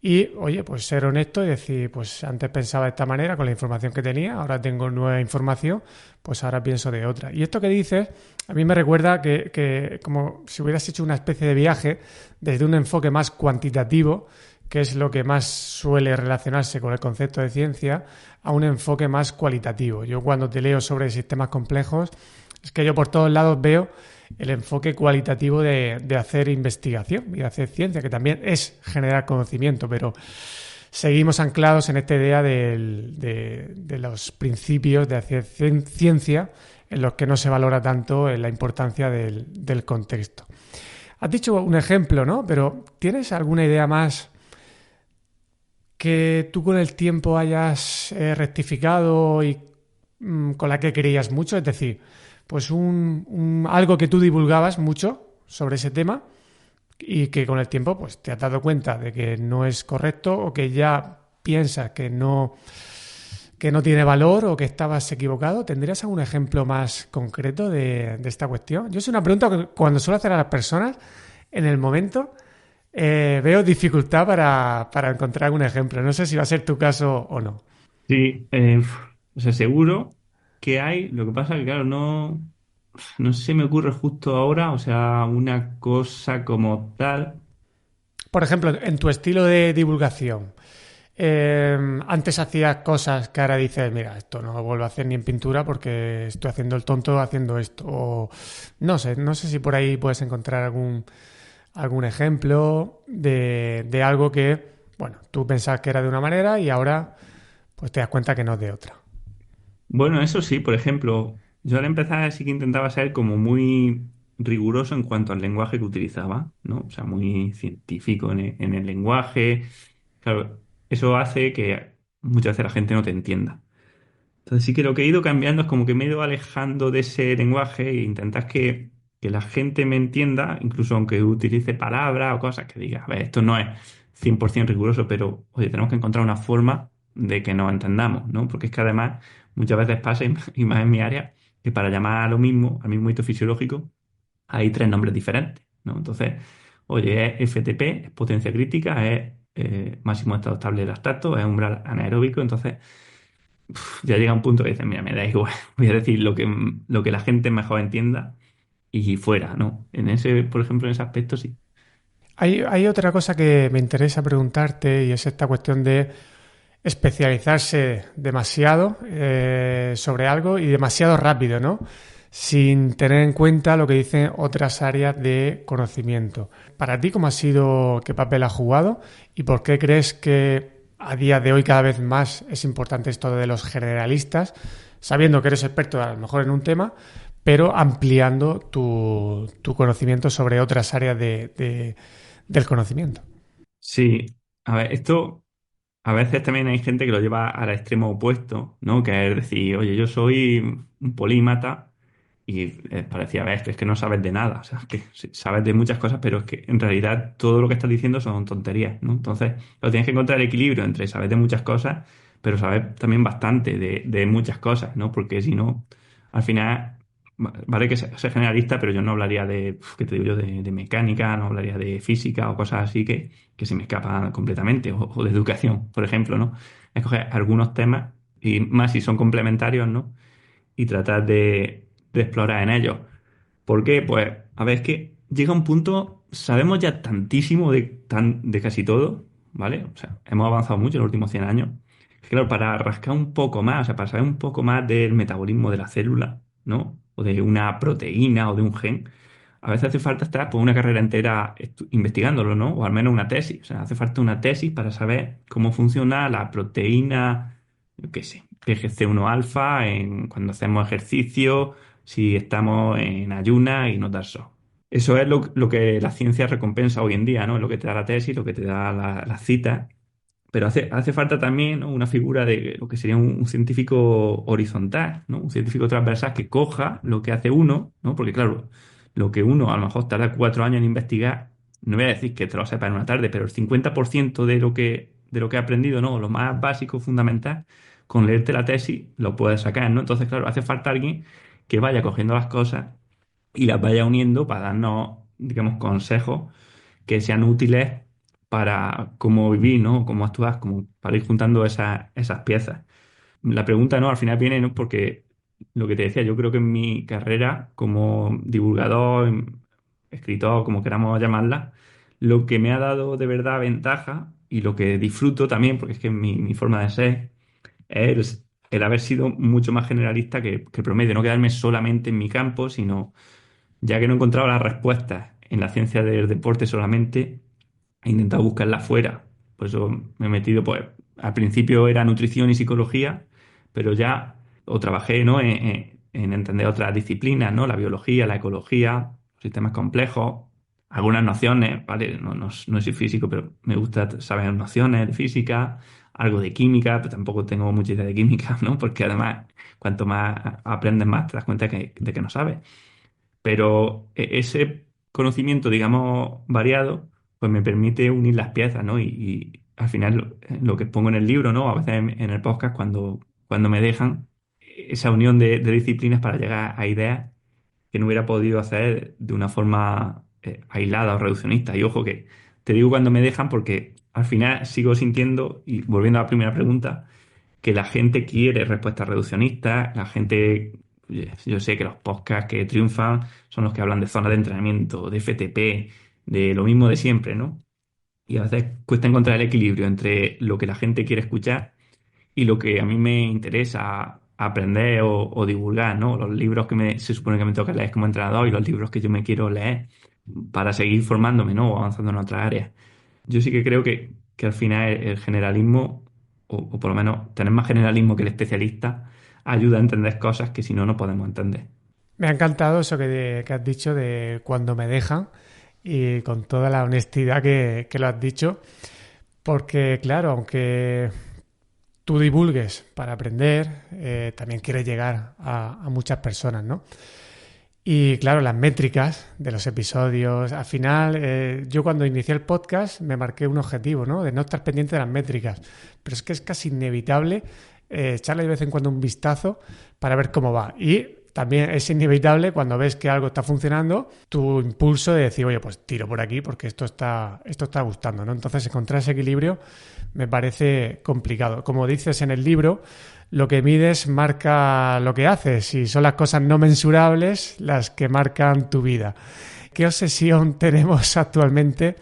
y, oye, pues ser honesto y decir, pues antes pensaba de esta manera con la información que tenía, ahora tengo nueva información, pues ahora pienso de otra. Y esto que dices, a mí me recuerda que como si hubieras hecho una especie de viaje desde un enfoque más cuantitativo, que es lo que más suele relacionarse con el concepto de ciencia, a un enfoque más cualitativo. Yo cuando te leo sobre sistemas complejos, es que yo por todos lados veo el enfoque cualitativo de hacer investigación y de hacer ciencia, que también es generar conocimiento, pero seguimos anclados en esta idea de los principios de hacer ciencia en los que no se valora tanto la importancia del contexto. Has dicho un ejemplo, ¿no? Pero ¿tienes alguna idea más que tú con el tiempo hayas rectificado y con la que creías mucho? Es decir, pues algo que tú divulgabas mucho sobre ese tema y que con el tiempo pues te has dado cuenta de que no es correcto o que ya piensas que no tiene valor o que estabas equivocado. ¿Tendrías algún ejemplo más concreto de esta cuestión? Yo es una pregunta que cuando suelo hacer a las personas en el momento veo dificultad para encontrar algún ejemplo. No sé si va a ser tu caso o no. Sí, o sea, seguro que hay, lo que pasa que, claro, no se me ocurre justo ahora, o sea, una cosa como tal. Por ejemplo, en tu estilo de divulgación, antes hacías cosas que ahora dices, mira, esto no lo vuelvo a hacer ni en pintura porque estoy haciendo el tonto haciendo esto. O no sé si por ahí puedes encontrar algún ejemplo de algo que, bueno, tú pensabas que era de una manera y ahora pues te das cuenta que no es de otra. Bueno, eso sí, por ejemplo, yo al empezar sí que intentaba ser como muy riguroso en cuanto al lenguaje que utilizaba, ¿no? O sea, muy científico en el lenguaje. Claro, eso hace que muchas veces la gente no te entienda. Entonces sí que lo que he ido cambiando es como que me he ido alejando de ese lenguaje e intentar que la gente me entienda, incluso aunque utilice palabras o cosas que diga, a ver, esto no es 100% riguroso, pero oye, tenemos que encontrar una forma de que nos entendamos, ¿no? Porque es que además muchas veces pasa, y más en mi área, que para llamar a lo mismo, al mismo hito fisiológico, hay tres nombres diferentes, ¿no? Entonces, oye, es FTP, es potencia crítica, es máximo estado estable de lactato, es umbral anaeróbico, entonces ya llega un punto que dices, mira, me da igual, voy a decir lo que la gente mejor entienda y fuera, ¿no? En ese, por ejemplo, en ese aspecto sí. Hay otra cosa que me interesa preguntarte y es esta cuestión de especializarse demasiado sobre algo y demasiado rápido, ¿no? Sin tener en cuenta lo que dicen otras áreas de conocimiento. Para ti, ¿cómo ha sido, qué papel ha jugado y por qué crees que a día de hoy cada vez más es importante esto de los generalistas, sabiendo que eres experto a lo mejor en un tema, pero ampliando tu conocimiento sobre otras áreas del conocimiento? Sí, a ver, esto a veces también hay gente que lo lleva al extremo opuesto, ¿no? Que es decir, oye, yo soy un polímata y parecía, a ver, es que no sabes de nada, o sea, que sí, sabes de muchas cosas, pero es que en realidad todo lo que estás diciendo son tonterías, ¿no? Entonces, lo tienes que encontrar el equilibrio entre saber de muchas cosas, pero saber también bastante de muchas cosas, ¿no? Porque si no, al final, vale que sea generalista, pero yo no hablaría de, ¿qué te digo yo?, de mecánica, no hablaría de física o cosas así que se me escapan completamente, o de educación, por ejemplo, ¿no? Escoger algunos temas, y más si son complementarios, ¿no? Y tratar de explorar en ellos. ¿Por qué? Pues, a ver, es que llega un punto, sabemos ya tantísimo de casi todo, ¿vale? O sea, hemos avanzado mucho en los últimos 100 años. Que claro, para rascar un poco más, o sea, para saber un poco más del metabolismo de la célula, ¿no? O de una proteína o de un gen, a veces hace falta estar por una carrera entera investigándolo, ¿no? O al menos una tesis. O sea, hace falta una tesis para saber cómo funciona la proteína, yo qué sé, PGC1 alfa en, cuando hacemos ejercicio, si estamos en ayuna y nos da el sol. Eso es lo que la ciencia recompensa hoy en día, ¿no? Es lo que te da la tesis, lo que te da la cita. Pero hace falta también, ¿no?, una figura de lo que sería un científico horizontal, ¿no? Un científico transversal que coja lo que hace uno, ¿no? Porque claro, lo que uno a lo mejor tarda 4 años en investigar, no voy a decir que te lo sepa en una tarde, pero el 50% de lo que ha aprendido, ¿no? Lo más básico, fundamental, con leerte la tesis lo puedes sacar, ¿no? Entonces, claro, hace falta alguien que vaya cogiendo las cosas y las vaya uniendo para darnos, digamos, consejos que sean útiles para cómo vivir, ¿no? Cómo actuar, como para ir juntando esas piezas. La pregunta, ¿no? Al final viene, ¿no? Porque lo que te decía, yo creo que en mi carrera como divulgador, escritor, como queramos llamarla, lo que me ha dado de verdad ventaja y lo que disfruto también, porque es que mi forma de ser, es el haber sido mucho más generalista que el promedio, no quedarme solamente en mi campo, sino ya que no he encontrado las respuestas en la ciencia del deporte solamente, he intentado buscarlas fuera. Por eso me he metido, pues, al principio era nutrición y psicología, pero ya o trabajé, ¿no?, en entender otras disciplinas, ¿no? La biología, la ecología, sistemas complejos, algunas nociones, ¿vale? No soy físico, pero me gusta saber nociones de física, algo de química, pero tampoco tengo mucha idea de química, ¿no? Porque además, cuanto más aprendes más, te das cuenta de que no sabes. Pero ese conocimiento, digamos, variado, pues me permite unir las piezas, ¿no? Y al final lo que pongo en el libro, ¿no? A veces en el podcast, cuando me dejan esa unión de disciplinas para llegar a ideas que no hubiera podido hacer de una forma aislada o reduccionista. Y ojo que te digo cuando me dejan porque al final sigo sintiendo, y volviendo a la primera pregunta, que la gente quiere respuestas reduccionistas, la gente, oye, yo sé que los podcasts que triunfan son los que hablan de zonas de entrenamiento, de FTP, de lo mismo de siempre, ¿no? Y a veces cuesta encontrar el equilibrio entre lo que la gente quiere escuchar y lo que a mí me interesa aprender o divulgar, ¿no? Los libros que se supone que me toca leer como entrenador y los libros que yo me quiero leer para seguir formándome, ¿no? O avanzando en otras áreas. Yo sí que creo que al final el generalismo, o por lo menos tener más generalismo que el especialista, ayuda a entender cosas que si no, no podemos entender. Me ha encantado eso que has dicho de cuando me dejan y con toda la honestidad que lo has dicho, porque claro, aunque tú divulgues para aprender, también quieres llegar a muchas personas, ¿no? Y claro, las métricas de los episodios, al final, yo cuando inicié el podcast me marqué un objetivo, ¿no? De no estar pendiente de las métricas, pero es que es casi inevitable echarle de vez en cuando un vistazo para ver cómo va. Y también es inevitable cuando ves que algo está funcionando, tu impulso de decir, oye, pues tiro por aquí porque esto está gustando, ¿no? Entonces encontrar ese equilibrio me parece complicado. Como dices en el libro, lo que mides marca lo que haces y son las cosas no mensurables las que marcan tu vida. ¿Qué obsesión tenemos actualmente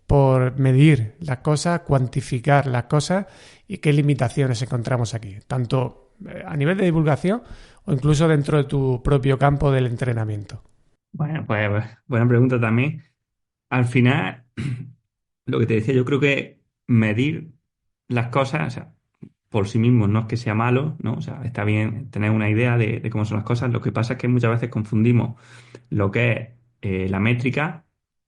por medir las cosas, cuantificar las cosas y qué limitaciones encontramos aquí? Tanto a nivel de divulgación o incluso dentro de tu propio campo del entrenamiento. Bueno, pues buena pregunta también. Al final, lo que te decía, yo creo que medir las cosas, o sea, por sí mismo no es que sea malo, ¿no? O sea, está bien tener una idea de cómo son las cosas. Lo que pasa es que muchas veces confundimos lo que es la métrica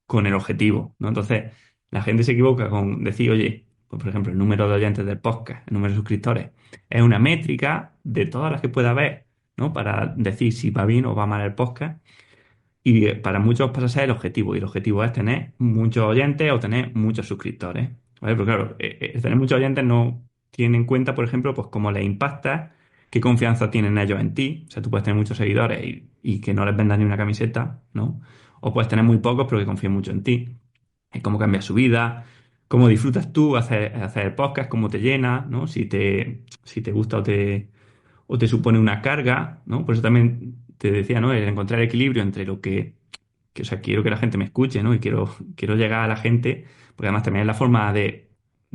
con el objetivo, ¿no? Entonces, la gente se equivoca con decir, oye, pues por ejemplo, el número de oyentes del podcast, el número de suscriptores, es una métrica de todas las que pueda haber, ¿no? Para decir si va bien o va mal el podcast. Y para muchos pasa a ser el objetivo, y el objetivo es tener muchos oyentes o tener muchos suscriptores, ¿vale? Pero claro, el tener muchos oyentes no tiene en cuenta, por ejemplo, pues cómo les impacta, qué confianza tienen ellos en ti. O sea, tú puedes tener muchos seguidores y que no les vendas ni una camiseta, ¿no? O puedes tener muy pocos pero que confíen mucho en ti. Cómo cambia su vida, cómo disfrutas tú hacer el podcast, cómo te llena, ¿no? Si te gusta o te supone una carga, ¿no? Por eso también te decía, ¿no? El encontrar equilibrio entre lo o sea, quiero que la gente me escuche, ¿no? Y quiero llegar a la gente, porque además también es la forma de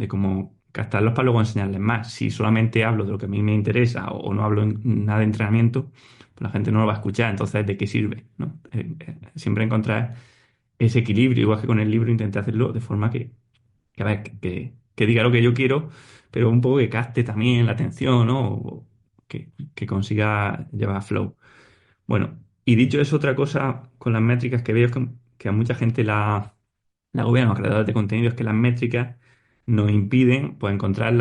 cómo captarlos para luego enseñarles más. Si solamente hablo de lo que a mí me interesa o no hablo nada de entrenamiento, pues la gente no lo va a escuchar, entonces ¿de qué sirve? ¿No? Siempre encontrar ese equilibrio, igual que con el libro intenté hacerlo de forma que, a ver, que diga lo que yo quiero, pero un poco que capte también la atención, ¿no? O que consiga llevar flow. Bueno, y dicho eso, otra cosa con las métricas que veo que a mucha gente la gobierno, los creadores de contenido, es que las métricas nos impiden pues, encontrar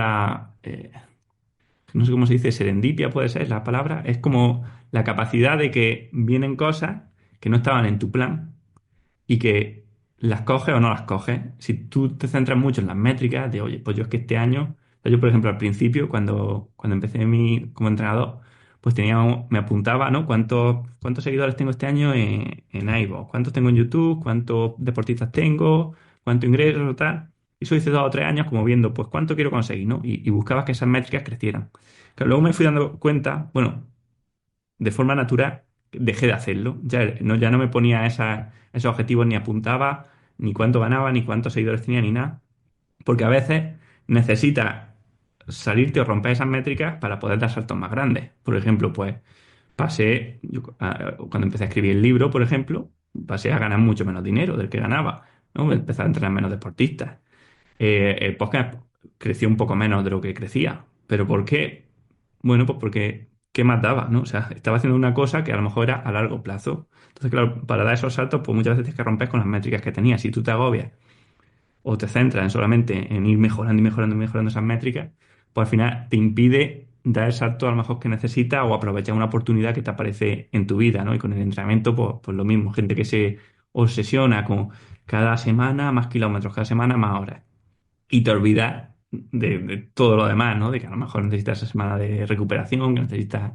no sé cómo se dice, serendipia puede ser la palabra, es como la capacidad de que vienen cosas que no estaban en tu plan y que las coges o no las coges. Si tú te centras mucho en las métricas de, oye, pues yo es que este año, o sea, yo por ejemplo al principio, cuando empecé como entrenador, pues me apuntaba, ¿no? ¿Cuántos seguidores tengo este año en iVoox? ¿Cuántos tengo en YouTube? ¿Cuántos deportistas tengo? ¿Cuánto ingreso? Tal. Y eso hice 2 o 3 años como viendo, pues cuánto quiero conseguir, ¿no? Y buscabas que esas métricas crecieran. Pero luego me fui dando cuenta, bueno, de forma natural dejé de hacerlo. Ya no me ponía esos objetivos ni apuntaba ni cuánto ganaba, ni cuántos seguidores tenía, ni nada. Porque a veces necesitas salirte o romper esas métricas para poder dar saltos más grandes. Por ejemplo, pues cuando empecé a escribir el libro, por ejemplo, pasé a ganar mucho menos dinero del que ganaba, ¿no? Empecé a entrenar menos deportistas. El podcast creció un poco menos de lo que crecía. ¿Pero por qué? Bueno, pues porque ¿qué más daba, no? O sea, estaba haciendo una cosa que a lo mejor era a largo plazo. Entonces, claro, para dar esos saltos, pues muchas veces tienes que romper con las métricas que tenías. Si tú te agobias o te centras solamente en ir mejorando y mejorando y mejorando esas métricas, pues al final te impide dar el salto a lo mejor que necesitas o aprovechar una oportunidad que te aparece en tu vida, ¿no? Y con el entrenamiento, pues lo mismo. Gente que se obsesiona con cada semana más kilómetros, cada semana más horas y te olvidas de todo lo demás, ¿no? De que a lo mejor necesitas esa semana de recuperación, que necesitas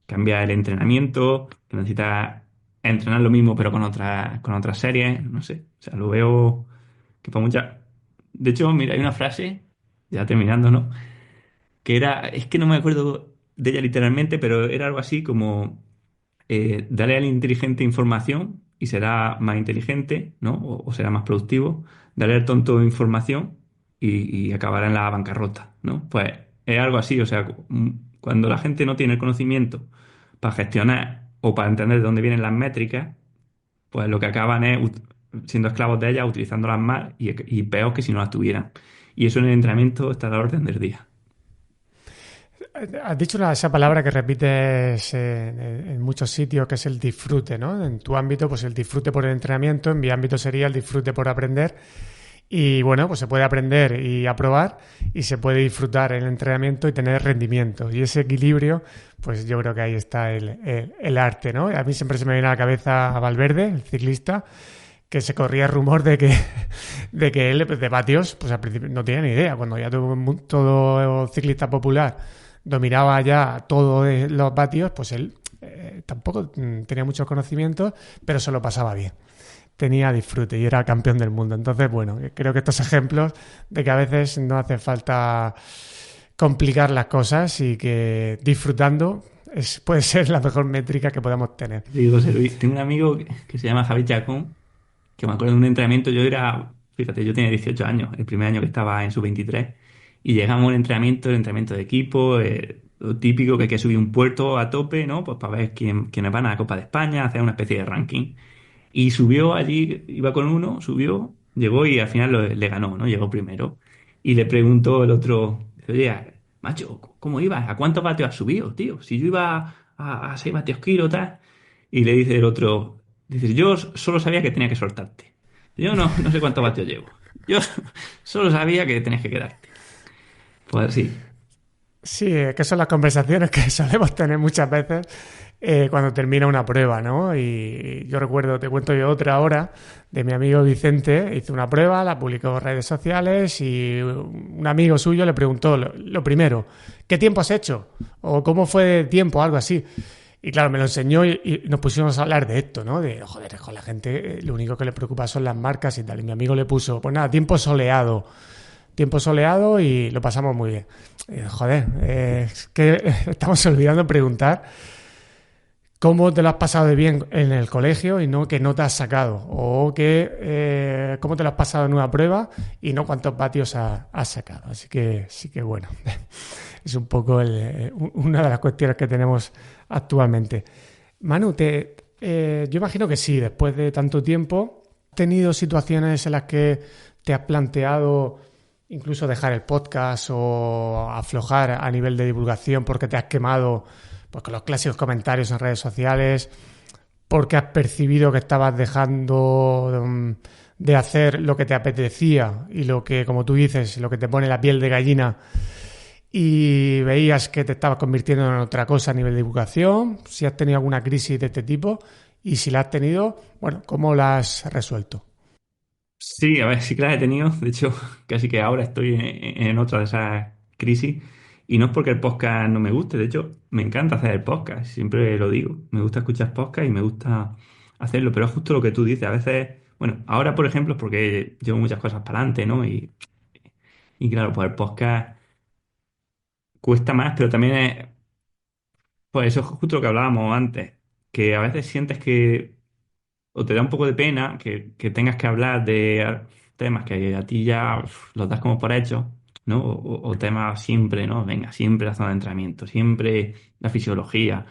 cambiar el entrenamiento, que necesitas entrenar lo mismo pero con otras series, no sé. O sea, lo veo que para muchas... De hecho, mira, hay una frase, ya terminando, ¿no? Es que no me acuerdo de ella literalmente, pero era algo así como dale al inteligente información y será más inteligente, ¿no? O será más productivo. Dale al tonto información y acabará en la bancarrota, ¿no? Pues es algo así, o sea, cuando la gente no tiene el conocimiento para gestionar o para entender de dónde vienen las métricas, pues lo que acaban es siendo esclavos de ellas, utilizándolas más y peor que si no las tuvieran. Y eso en el entrenamiento está a la orden del día. Has dicho esa palabra que repites en muchos sitios, que es el disfrute, ¿no? En tu ámbito, pues el disfrute por el entrenamiento, en mi ámbito sería el disfrute por aprender. Y bueno, pues se puede aprender y aprobar y se puede disfrutar el entrenamiento y tener rendimiento. Y ese equilibrio, pues yo creo que ahí está el arte, ¿no? A mí siempre se me viene a la cabeza a Valverde, el ciclista, que se corría el rumor de que él, pues, de vatios, pues al principio no tenía ni idea. Cuando ya todo ciclista popular dominaba ya todos los vatios, pues él tampoco tenía muchos conocimientos, pero se lo pasaba bien, tenía disfrute y era campeón del mundo. Entonces, bueno, creo que estos ejemplos de que a veces no hace falta complicar las cosas y que disfrutando puede ser la mejor métrica que podamos tener. Digo, José Luis, tengo un amigo que se llama Javi Chacón, que me acuerdo de un entrenamiento, yo era, fíjate, yo tenía 18 años, el primer año que estaba en sub-23, y llegamos a un entrenamiento, el entrenamiento de equipo, lo típico que hay que subir un puerto a tope, ¿no? Pues para ver quiénes van a la Copa de España, hacer una especie de ranking. Y subió allí, iba con uno, subió, llegó y al final le ganó, ¿no? Llegó primero. Y le preguntó el otro, dice, oye, macho, ¿cómo ibas? ¿A cuántos vatios has subido, tío? Si yo iba a 6 vatios kilo, tal. Y le dice el otro, dice, yo solo sabía que tenía que soltarte. Yo no sé cuántos vatios llevo. Yo solo sabía que tenías que quedarte. Pues sí. Sí, que son las conversaciones que solemos tener muchas veces cuando termina una prueba, ¿no? Y yo recuerdo, te cuento yo otra hora de mi amigo Vicente, hizo una prueba, la publicó en redes sociales y un amigo suyo le preguntó lo primero, ¿qué tiempo has hecho? O ¿cómo fue de tiempo? Algo así. Y claro, me lo enseñó y nos pusimos a hablar de esto, ¿no? De, joder, con la gente lo único que le preocupa son las marcas y tal. Y mi amigo le puso, pues nada, tiempo soleado y lo pasamos muy bien. Joder, es que estamos olvidando preguntar cómo te lo has pasado de bien en el colegio y no qué nota has sacado. O que cómo te lo has pasado en una prueba y no cuántos vatios has sacado. Así que sí que bueno, es un poco una de las cuestiones que tenemos actualmente. Manu, yo imagino que sí, después de tanto tiempo, ¿has tenido situaciones en las que te has planteado incluso dejar el podcast o aflojar a nivel de divulgación porque te has quemado, pues, con los clásicos comentarios en redes sociales, porque has percibido que estabas dejando de hacer lo que te apetecía y lo que, como tú dices, lo que te pone la piel de gallina y veías que te estabas convirtiendo en otra cosa a nivel de divulgación? Si has tenido alguna crisis de este tipo y si la has tenido, bueno, ¿cómo la has resuelto? Sí, a ver, sí que las he tenido. De hecho, casi que ahora estoy en otra de esas crisis. Y no es porque el podcast no me guste. De hecho, me encanta hacer el podcast. Siempre lo digo. Me gusta escuchar podcast y me gusta hacerlo. Pero es justo lo que tú dices. A veces, bueno, ahora por ejemplo es porque llevo muchas cosas para adelante, ¿no? Y claro, pues el podcast cuesta más, pero también es, pues eso es justo lo que hablábamos antes. Que a veces sientes que o te da un poco de pena que tengas que hablar de temas que a ti ya los das como por hecho, ¿no? O temas siempre, ¿no? Venga, siempre la zona de entrenamiento, siempre la fisiología.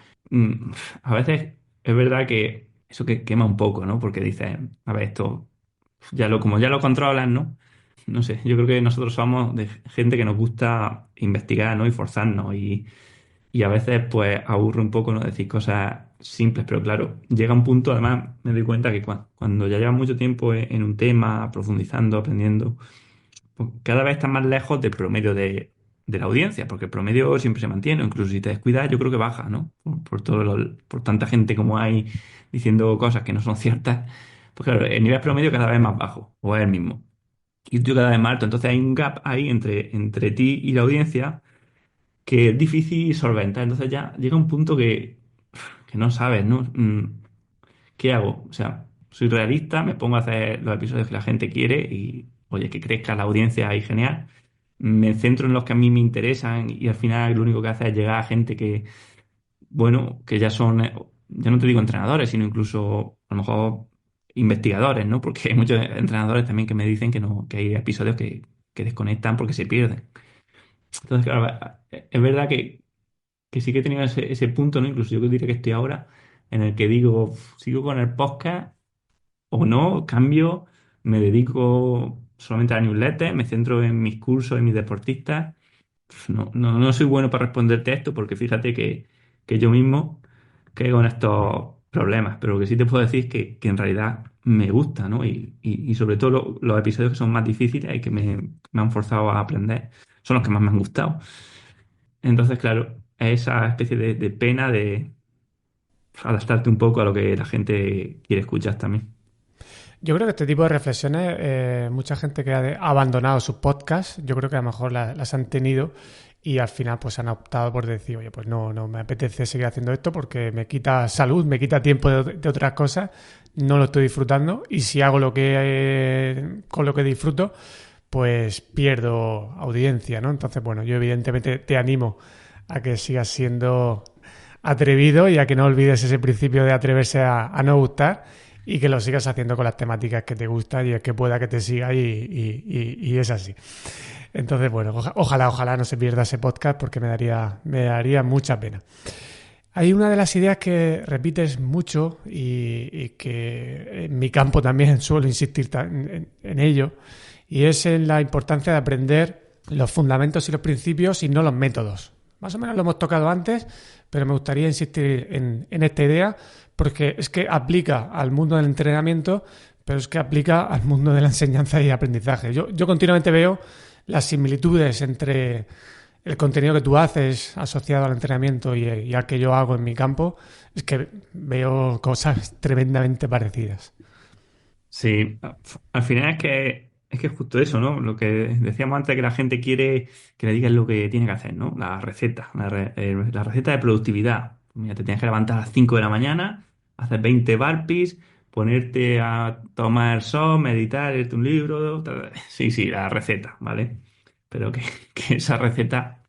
A veces es verdad que eso que quema un poco, ¿no? Porque dices, a ver, esto como ya lo controlas, ¿no? No sé, yo creo que nosotros somos de gente que nos gusta investigar, ¿no? Y forzarnos y a veces pues aburre un poco no decir cosas simples, pero claro, llega un punto, además me doy cuenta que cuando ya llevas mucho tiempo en un tema, profundizando, aprendiendo, pues cada vez estás más lejos del promedio de la audiencia, porque el promedio siempre se mantiene, incluso si te descuidas, yo creo que baja, ¿no? Por tanta gente como hay diciendo cosas que no son ciertas, pues claro, el nivel promedio cada vez es más bajo, o es el mismo. Y tú cada vez más alto, entonces hay un gap ahí entre ti y la audiencia que es difícil solventar. Entonces ya llega un punto que no sabes, ¿no? ¿Qué hago? O sea, soy realista, me pongo a hacer los episodios que la gente quiere y, oye, que crezca la audiencia ahí genial. Me centro en los que a mí me interesan y al final lo único que hace es llegar a gente que, bueno, que ya son, ya no te digo entrenadores, sino incluso a lo mejor investigadores, ¿no? Porque hay muchos entrenadores también que me dicen que no, que hay episodios que desconectan porque se pierden. Entonces, claro, es verdad que sí que he tenido ese punto, ¿no? Incluso yo diría que estoy ahora en el que digo, "Uf, sigo con el podcast o no, cambio, me dedico solamente a la newsletter, me centro en mis cursos, en mis deportistas no soy bueno para responderte esto porque fíjate que yo mismo caigo en estos problemas, pero lo que sí te puedo decir es que en realidad me gusta, ¿no? Y sobre todo los episodios que son más difíciles y que me han forzado a aprender son los que más me han gustado. Entonces, claro, es esa especie de pena de adaptarte un poco a lo que la gente quiere escuchar también. Yo creo que este tipo de reflexiones, mucha gente que ha abandonado sus podcasts, yo creo que a lo mejor las han tenido y al final pues han optado por decir, oye, pues no me apetece seguir haciendo esto porque me quita salud, me quita tiempo de otras cosas, no lo estoy disfrutando y si hago lo que con lo que disfruto, pues pierdo audiencia, ¿no? Entonces, bueno, yo evidentemente te animo a que sigas siendo atrevido y a que no olvides ese principio de atreverse a no gustar y que lo sigas haciendo con las temáticas que te gustan y es que pueda que te siga y es así. Entonces, bueno, ojalá no se pierda ese podcast porque me daría mucha pena. Hay una de las ideas que repites mucho y que en mi campo también suelo insistir en ello, y es en la importancia de aprender los fundamentos y los principios y no los métodos. Más o menos lo hemos tocado antes, pero me gustaría insistir en esta idea porque es que aplica al mundo del entrenamiento, pero es que aplica al mundo de la enseñanza y aprendizaje. Yo continuamente veo las similitudes entre el contenido que tú haces asociado al entrenamiento y al que yo hago en mi campo, es que veo cosas tremendamente parecidas. Sí, al final es que es justo eso, ¿no? Lo que decíamos antes, que la gente quiere que le digas lo que tiene que hacer, ¿no? La receta, la receta de productividad. Mira, te tienes que levantar a las 5 de la mañana, hacer 20 burpees, ponerte a tomar sol, meditar, leerte un libro. Sí, sí, la receta, ¿vale? Pero que esa receta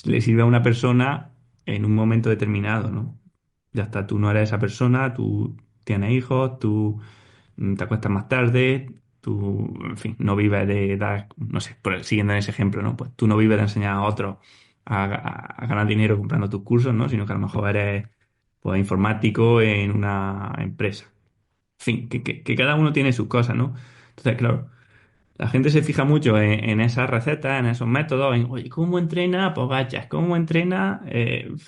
le sirve a una persona en un momento determinado, ¿no? Ya está, tú no eres esa persona, tú tienes hijos, tú te acuestas más tarde, tú, en fin, no vives de dar, no sé, siguiendo en ese ejemplo, ¿no? Pues tú no vives de enseñar a otros a ganar dinero comprando tus cursos, ¿no? Sino que a lo mejor eres, pues, informático en una empresa. En fin, que cada uno tiene sus cosas, ¿no? Entonces, claro, la gente se fija mucho en esas recetas, en esos métodos, en, oye, ¿cómo entrena Pogachas? ¿Cómo entrena,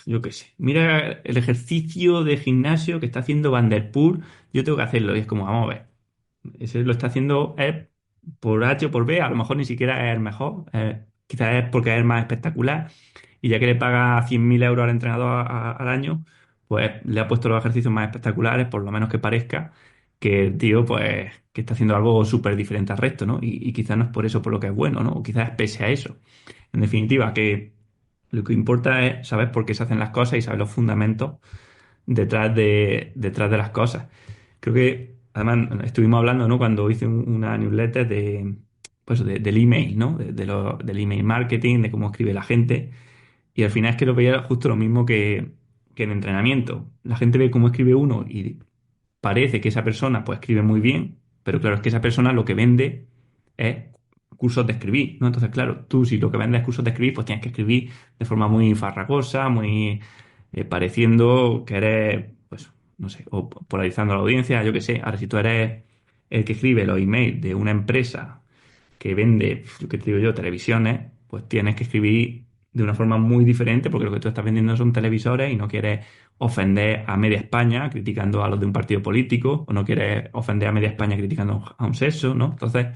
yo qué sé? Mira el ejercicio de gimnasio que está haciendo Van der Poel, yo tengo que hacerlo. Y es como, vamos a ver. Ese lo está haciendo él por H o por B, a lo mejor ni siquiera es el mejor, quizás es porque es el más espectacular y ya que le paga 100.000 euros al entrenador al año, pues le ha puesto los ejercicios más espectaculares, por lo menos que parezca que el tío pues que está haciendo algo súper diferente al resto, ¿no? Y quizás no es por eso por lo que es bueno, ¿no? O quizás es pese a eso. En definitiva, que lo que importa es saber por qué se hacen las cosas y saber los fundamentos detrás de las cosas. Creo que, además, estuvimos hablando, ¿no? Cuando hice una newsletter pues, del email, ¿no? Del email marketing, de cómo escribe la gente. Y al final es que lo veía justo lo mismo que en entrenamiento. La gente ve cómo escribe uno y parece que esa persona pues escribe muy bien, pero claro, es que esa persona lo que vende es cursos de escribir, ¿no? Entonces, claro, tú si lo que vendes es cursos de escribir, pues tienes que escribir de forma muy farragosa, muy pareciendo que eres, pues, no sé, o polarizando a la audiencia, yo qué sé. Ahora, si tú eres el que escribe los emails de una empresa que vende, lo que te digo yo, televisiones, pues tienes que escribir de una forma muy diferente porque lo que tú estás vendiendo son televisores y no quieres ofender a media España criticando a los de un partido político o no quieres ofender a media España criticando a un sexo, ¿no? Entonces,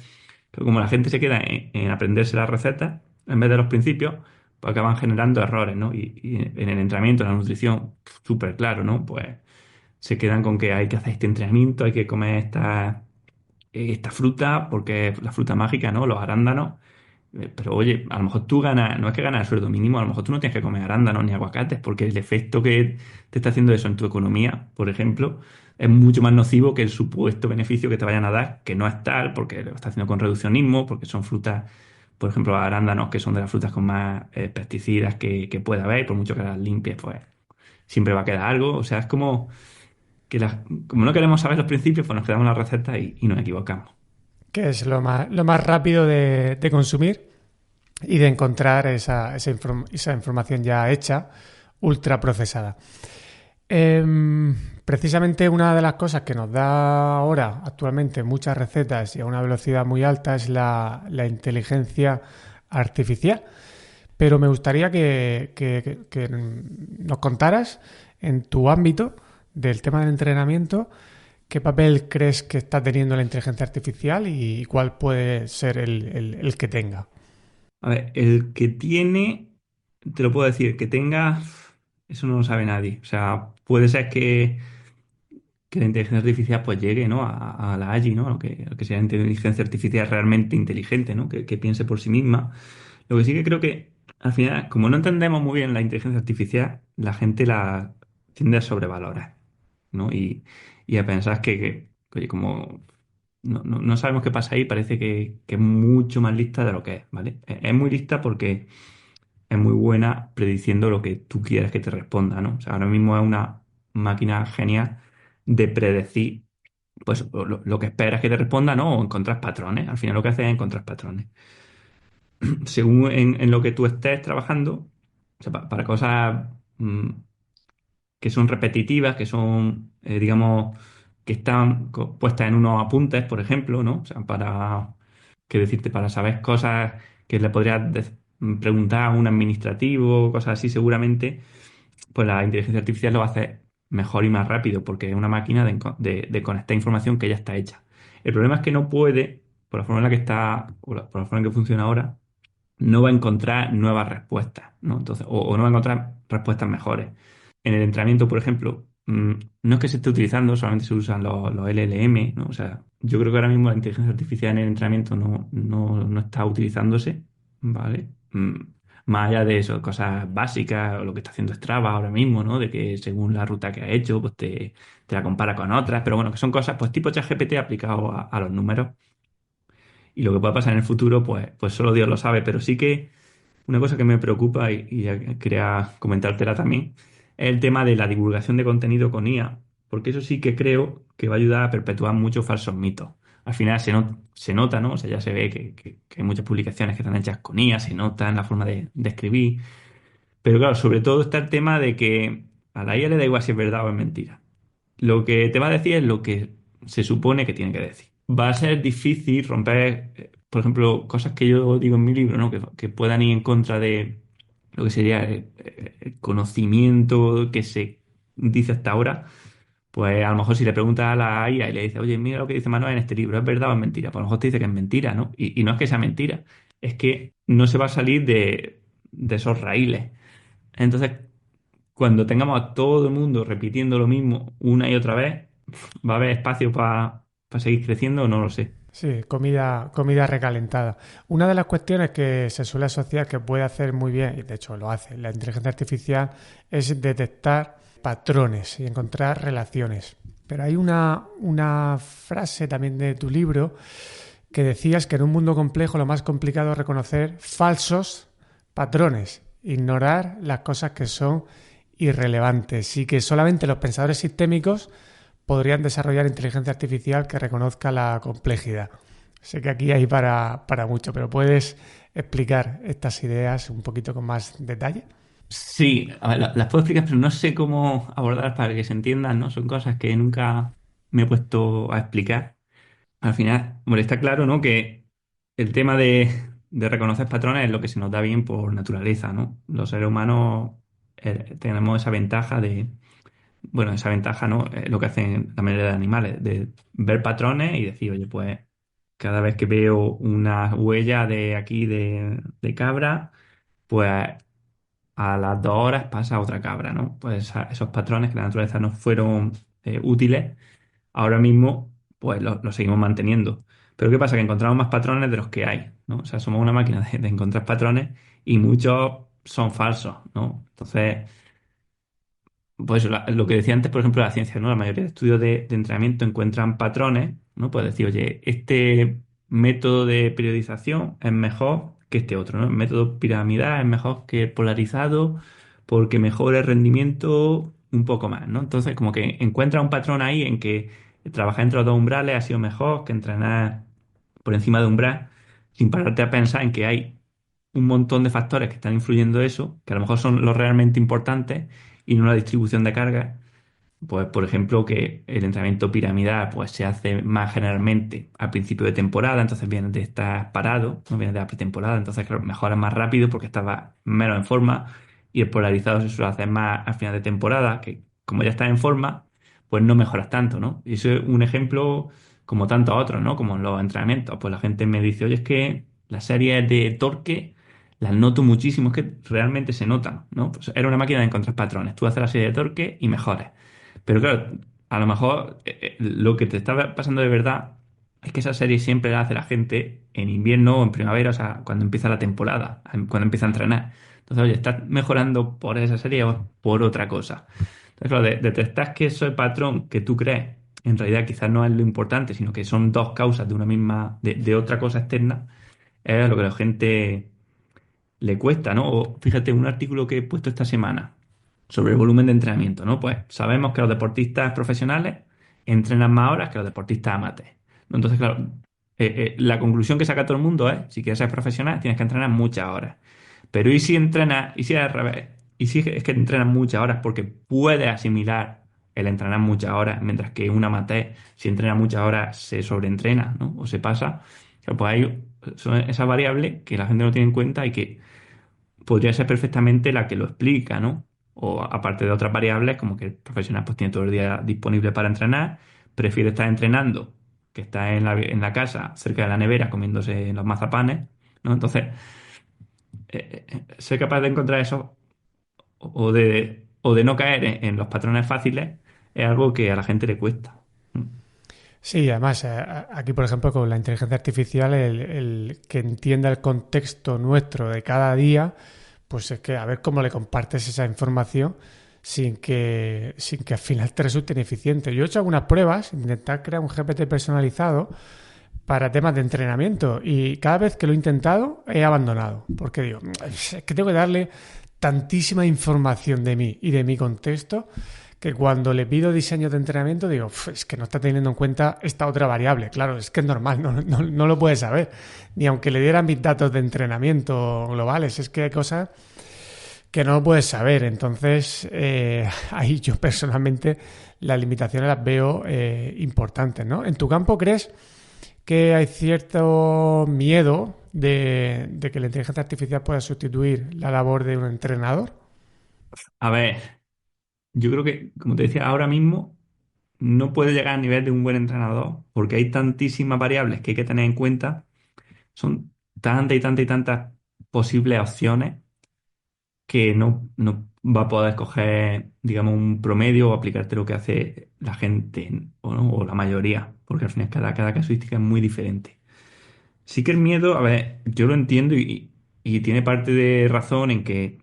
como la gente se queda en aprenderse las recetas en vez de los principios, pues acaban generando errores, ¿no? Y en el entrenamiento, en la nutrición, súper claro, ¿no? Pues se quedan con que hay que hacer este entrenamiento, hay que comer esta fruta porque es la fruta mágica, ¿no? Los arándanos. Pero oye, a lo mejor tú ganas, no es que ganas el sueldo mínimo, a lo mejor tú no tienes que comer arándanos ni aguacates, porque el efecto que te está haciendo eso en tu economía, por ejemplo, es mucho más nocivo que el supuesto beneficio que te vayan a dar, que no es tal, porque lo está haciendo con reduccionismo, porque son frutas, por ejemplo, arándanos, que son de las frutas con más pesticidas que pueda haber, y por mucho que las limpies, pues siempre va a quedar algo. O sea, es como que como no queremos saber los principios, pues nos quedamos en la receta y nos equivocamos. Que es lo más rápido de consumir y de encontrar esa información ya hecha, ultra procesada. Precisamente una de las cosas que nos da ahora actualmente muchas recetas y a una velocidad muy alta es la inteligencia artificial. pero me gustaría que nos contaras en tu ámbito del tema del entrenamiento, ¿qué papel crees que está teniendo la inteligencia artificial y cuál puede ser el que tenga? A ver, el que tiene, te lo puedo decir, que tenga, eso no lo sabe nadie. O sea, puede ser que la inteligencia artificial pues llegue, ¿no? A la AGI, ¿no? Lo que sea inteligencia artificial realmente inteligente, ¿no? Que piense por sí misma. Lo que sí que creo que al final, como no entendemos muy bien la inteligencia artificial, la gente la tiende a sobrevalorar, ¿no? Y a pensar oye, como no sabemos qué pasa ahí, parece que es mucho más lista de lo que es, ¿vale? Es muy lista porque es muy buena prediciendo lo que tú quieres que te responda, ¿no? O sea, ahora mismo es una máquina genial de predecir, pues, lo que esperas que te responda, ¿no? O encontrar patrones. Al final lo que hace es encontrar patrones. Según en lo que tú estés trabajando, o sea, para cosas que son repetitivas, que son, digamos, que están puestas en unos apuntes, por ejemplo, ¿no? O sea, qué decirte, para saber cosas que le podrías preguntar a un administrativo, cosas así, seguramente, pues la inteligencia artificial lo va a hacer mejor y más rápido, porque es una máquina de conectar información que ya está hecha. El problema es que no puede, por la forma en la que está, por la forma en que funciona ahora, no va a encontrar nuevas respuestas, ¿no? Entonces, o no va a encontrar respuestas mejores. En el entrenamiento, por ejemplo, no es que se esté utilizando, solamente se usan los LLM, ¿no? O sea, yo creo que ahora mismo la inteligencia artificial en el entrenamiento no está utilizándose, ¿vale? Más allá de eso, cosas básicas, o lo que está haciendo Strava ahora mismo, ¿no? De que según la ruta que ha hecho, pues te la compara con otras, pero bueno, que son cosas, pues tipo ChatGPT aplicado a los números. Y lo que pueda pasar en el futuro, pues solo Dios lo sabe, pero sí que una cosa que me preocupa y ya quería comentártela también es el tema de la divulgación de contenido con IA, porque eso sí que creo que va a ayudar a perpetuar muchos falsos mitos. Al final se nota, ¿no? O sea, ya se ve que hay muchas publicaciones que están hechas con IA, se nota en la forma de escribir, pero claro, sobre todo está el tema de que a la IA le da igual si es verdad o es mentira. Lo que te va a decir es lo que se supone que tiene que decir. Va a ser difícil romper, por ejemplo, cosas que yo digo en mi libro, ¿no? Que puedan ir en contra de lo que sería el conocimiento que se dice hasta ahora. Pues a lo mejor si le preguntas a la IA y le dices, oye, mira lo que dice Manuel en este libro, ¿es verdad o es mentira? Pues a lo mejor te dice que es mentira, ¿no? Y no es que sea mentira, es que no se va a salir de esos raíles. Entonces, cuando tengamos a todo el mundo repitiendo lo mismo una y otra vez, ¿va a haber espacio para seguir creciendo? No lo sé. Sí, comida recalentada. Una de las cuestiones que se suele asociar que puede hacer muy bien, y de hecho lo hace la inteligencia artificial, es detectar patrones y encontrar relaciones. Pero hay una frase también de tu libro que decías que en un mundo complejo lo más complicado es reconocer falsos patrones, ignorar las cosas que son irrelevantes y que solamente los pensadores sistémicos podrían desarrollar inteligencia artificial que reconozca la complejidad. Sé que aquí hay para mucho, pero ¿puedes explicar estas ideas un poquito con más detalle? Sí, a ver, las puedo explicar, pero no sé cómo abordarlas para que se entiendan, ¿no? Son cosas que nunca me he puesto a explicar. Al final, hombre, está claro, ¿no? Que el tema de reconocer patrones es lo que se nos da bien por naturaleza, ¿no? Los seres humanos tenemos esa ventaja bueno, esa ventaja, ¿no? Lo que hacen la mayoría de animales, de ver patrones y decir, oye, pues cada vez que veo una huella de aquí de cabra, pues a las 2 horas pasa otra cabra, ¿no? Pues esos patrones que la naturaleza nos fueron útiles, ahora mismo pues los seguimos manteniendo. Pero ¿qué pasa? Que encontramos más patrones de los que hay, ¿no? O sea, somos una máquina de encontrar patrones y muchos son falsos, ¿no? Entonces, pues lo que decía antes, por ejemplo, de la ciencia, ¿no? La mayoría de estudios de entrenamiento encuentran patrones, ¿no? Pues decir, oye, este método de periodización es mejor que este otro, ¿no? El método piramidal es mejor que el polarizado porque mejora el rendimiento un poco más, ¿no? Entonces, como que encuentra un patrón ahí en que trabajar entre los dos umbrales ha sido mejor que entrenar por encima de umbral, sin pararte a pensar en que hay un montón de factores que están influyendo eso, que a lo mejor son los realmente importantes y no la distribución de cargas, Pues, por ejemplo, que el entrenamiento piramidal pues, se hace más generalmente al principio de temporada, entonces vienes de estar parado, no vienes de la pretemporada, entonces claro, mejoras más rápido porque estabas menos en forma y el polarizado se suele hacer más al final de temporada, que como ya estás en forma, pues no mejoras tanto, ¿no? Y eso es un ejemplo como tantos otros, ¿no? Como en los entrenamientos. Pues la gente me dice, oye, es que las series de torque las noto muchísimo, es que realmente se notan, ¿no? Pues era una máquina de encontrar patrones. Tú haces la serie de torque y mejoras. Pero claro, a lo mejor lo que te está pasando de verdad es que esa serie siempre la hace la gente en invierno o en primavera, o sea, cuando empieza la temporada, cuando empieza a entrenar. Entonces, oye, ¿estás mejorando por esa serie o por otra cosa? Entonces, claro, detectas que ese patrón que tú crees, en realidad quizás no es lo importante, sino que son dos causas de una misma, de otra cosa externa, es lo que a la gente le cuesta, ¿no? O fíjate, un artículo que he puesto esta semana sobre el volumen de entrenamiento, ¿no? Pues sabemos que los deportistas profesionales entrenan más horas que los deportistas amateurs, ¿no? Entonces, claro, la conclusión que saca todo el mundo es, si quieres ser profesional, tienes que entrenar muchas horas. Pero ¿y si entrenas, y si es al revés? ¿Y si es que entrenas muchas horas porque puedes asimilar el entrenar muchas horas, mientras que un amateur, si entrena muchas horas, se sobreentrena, ¿no? O se pasa. O sea, pues hay son esas variables que la gente no tiene en cuenta y que podría ser perfectamente la que lo explica, ¿no? O aparte de otras variables, como que el profesional pues tiene todo el día disponible para entrenar, prefiere estar entrenando que estar en la casa, cerca de la nevera, comiéndose los mazapanes, ¿no? Entonces, ser capaz de encontrar eso o de no caer en los patrones fáciles es algo que a la gente le cuesta. ¿No? Sí, además, aquí, por ejemplo, con la inteligencia artificial, el que entienda el contexto nuestro de cada día, pues es que a ver cómo le compartes esa información sin que al final te resulte ineficiente. Yo he hecho algunas pruebas, intentar crear un GPT personalizado para temas de entrenamiento y cada vez que lo he intentado he abandonado, porque digo, es que tengo que darle tantísima información de mí y de mi contexto que cuando le pido diseño de entrenamiento digo, es que no está teniendo en cuenta esta otra variable. Claro, es que es normal, no lo puede saber. Ni aunque le dieran mis datos de entrenamiento globales, es que hay cosas que no lo puedes saber. Entonces, ahí yo personalmente las limitaciones las veo importantes, ¿no? ¿En tu campo crees que hay cierto miedo de que la inteligencia artificial pueda sustituir la labor de un entrenador? A ver, yo creo que, como te decía, ahora mismo no puede llegar a nivel de un buen entrenador porque hay tantísimas variables que hay que tener en cuenta. Son tantas y tantas y tantas posibles opciones que no va a poder escoger, digamos, un promedio o aplicarte lo que hace la gente o, ¿no? O la mayoría, porque al final cada casuística es muy diferente. Sí que el miedo, a ver, yo lo entiendo y tiene parte de razón en que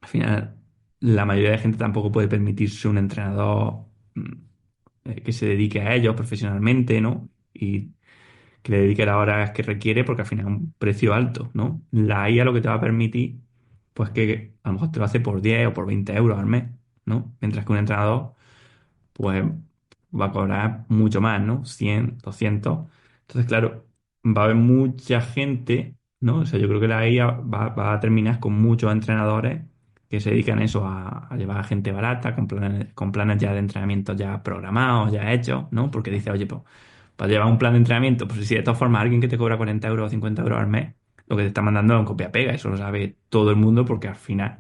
al final la mayoría de gente tampoco puede permitirse un entrenador que se dedique a ellos profesionalmente, ¿no? Y que le dedique las horas que requiere porque al final es un precio alto, ¿no? La IA lo que te va a permitir, pues que a lo mejor te lo hace por 10 o por 20 euros al mes, ¿no? Mientras que un entrenador, pues va a cobrar mucho más, ¿no? 100, 200. Entonces, claro, va a haber mucha gente, ¿no? O sea, yo creo que la IA va a terminar con muchos entrenadores que se dedican a eso, a llevar a gente barata, con planes ya de entrenamiento ya programados, ya hechos, ¿no? Porque dice, oye, pues para llevar un plan de entrenamiento, pues si de todas formas alguien que te cobra 40 euros o 50 euros al mes, lo que te está mandando es un copia-pega, eso lo sabe todo el mundo porque al final,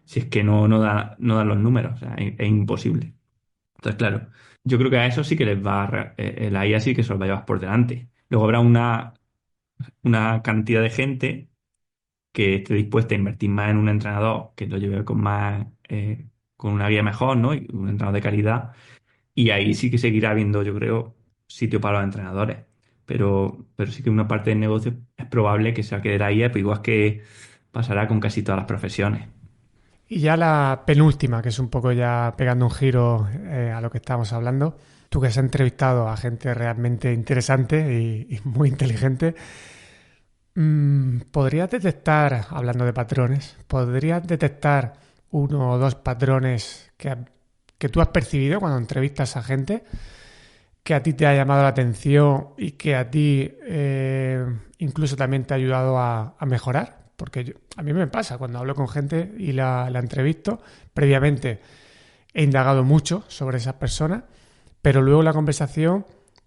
si es que no dan los números, o sea, es imposible. Entonces, claro, yo creo que a eso sí que les va la IA sí que se los va a llevar por delante. Luego habrá una cantidad de gente que esté dispuesta a invertir más en un entrenador que lo lleve con una guía mejor, ¿no? Y un entrenador de calidad y ahí sí que seguirá habiendo, yo creo, sitio para los entrenadores. Pero sí que una parte del negocio es probable que se quede ahí, pero igual que pasará con casi todas las profesiones. Y ya la penúltima, que es un poco ya pegando un giro a lo que estábamos hablando. Tú que has entrevistado a gente realmente interesante y muy inteligente, ¿podrías detectar, hablando de patrones, podrías detectar uno o dos patrones que tú has percibido cuando entrevistas a gente que a ti te ha llamado la atención y que a ti incluso también te ha ayudado a mejorar? Porque a mí me pasa cuando hablo con gente y la entrevisto, previamente he indagado mucho sobre esas personas, pero luego en la conversación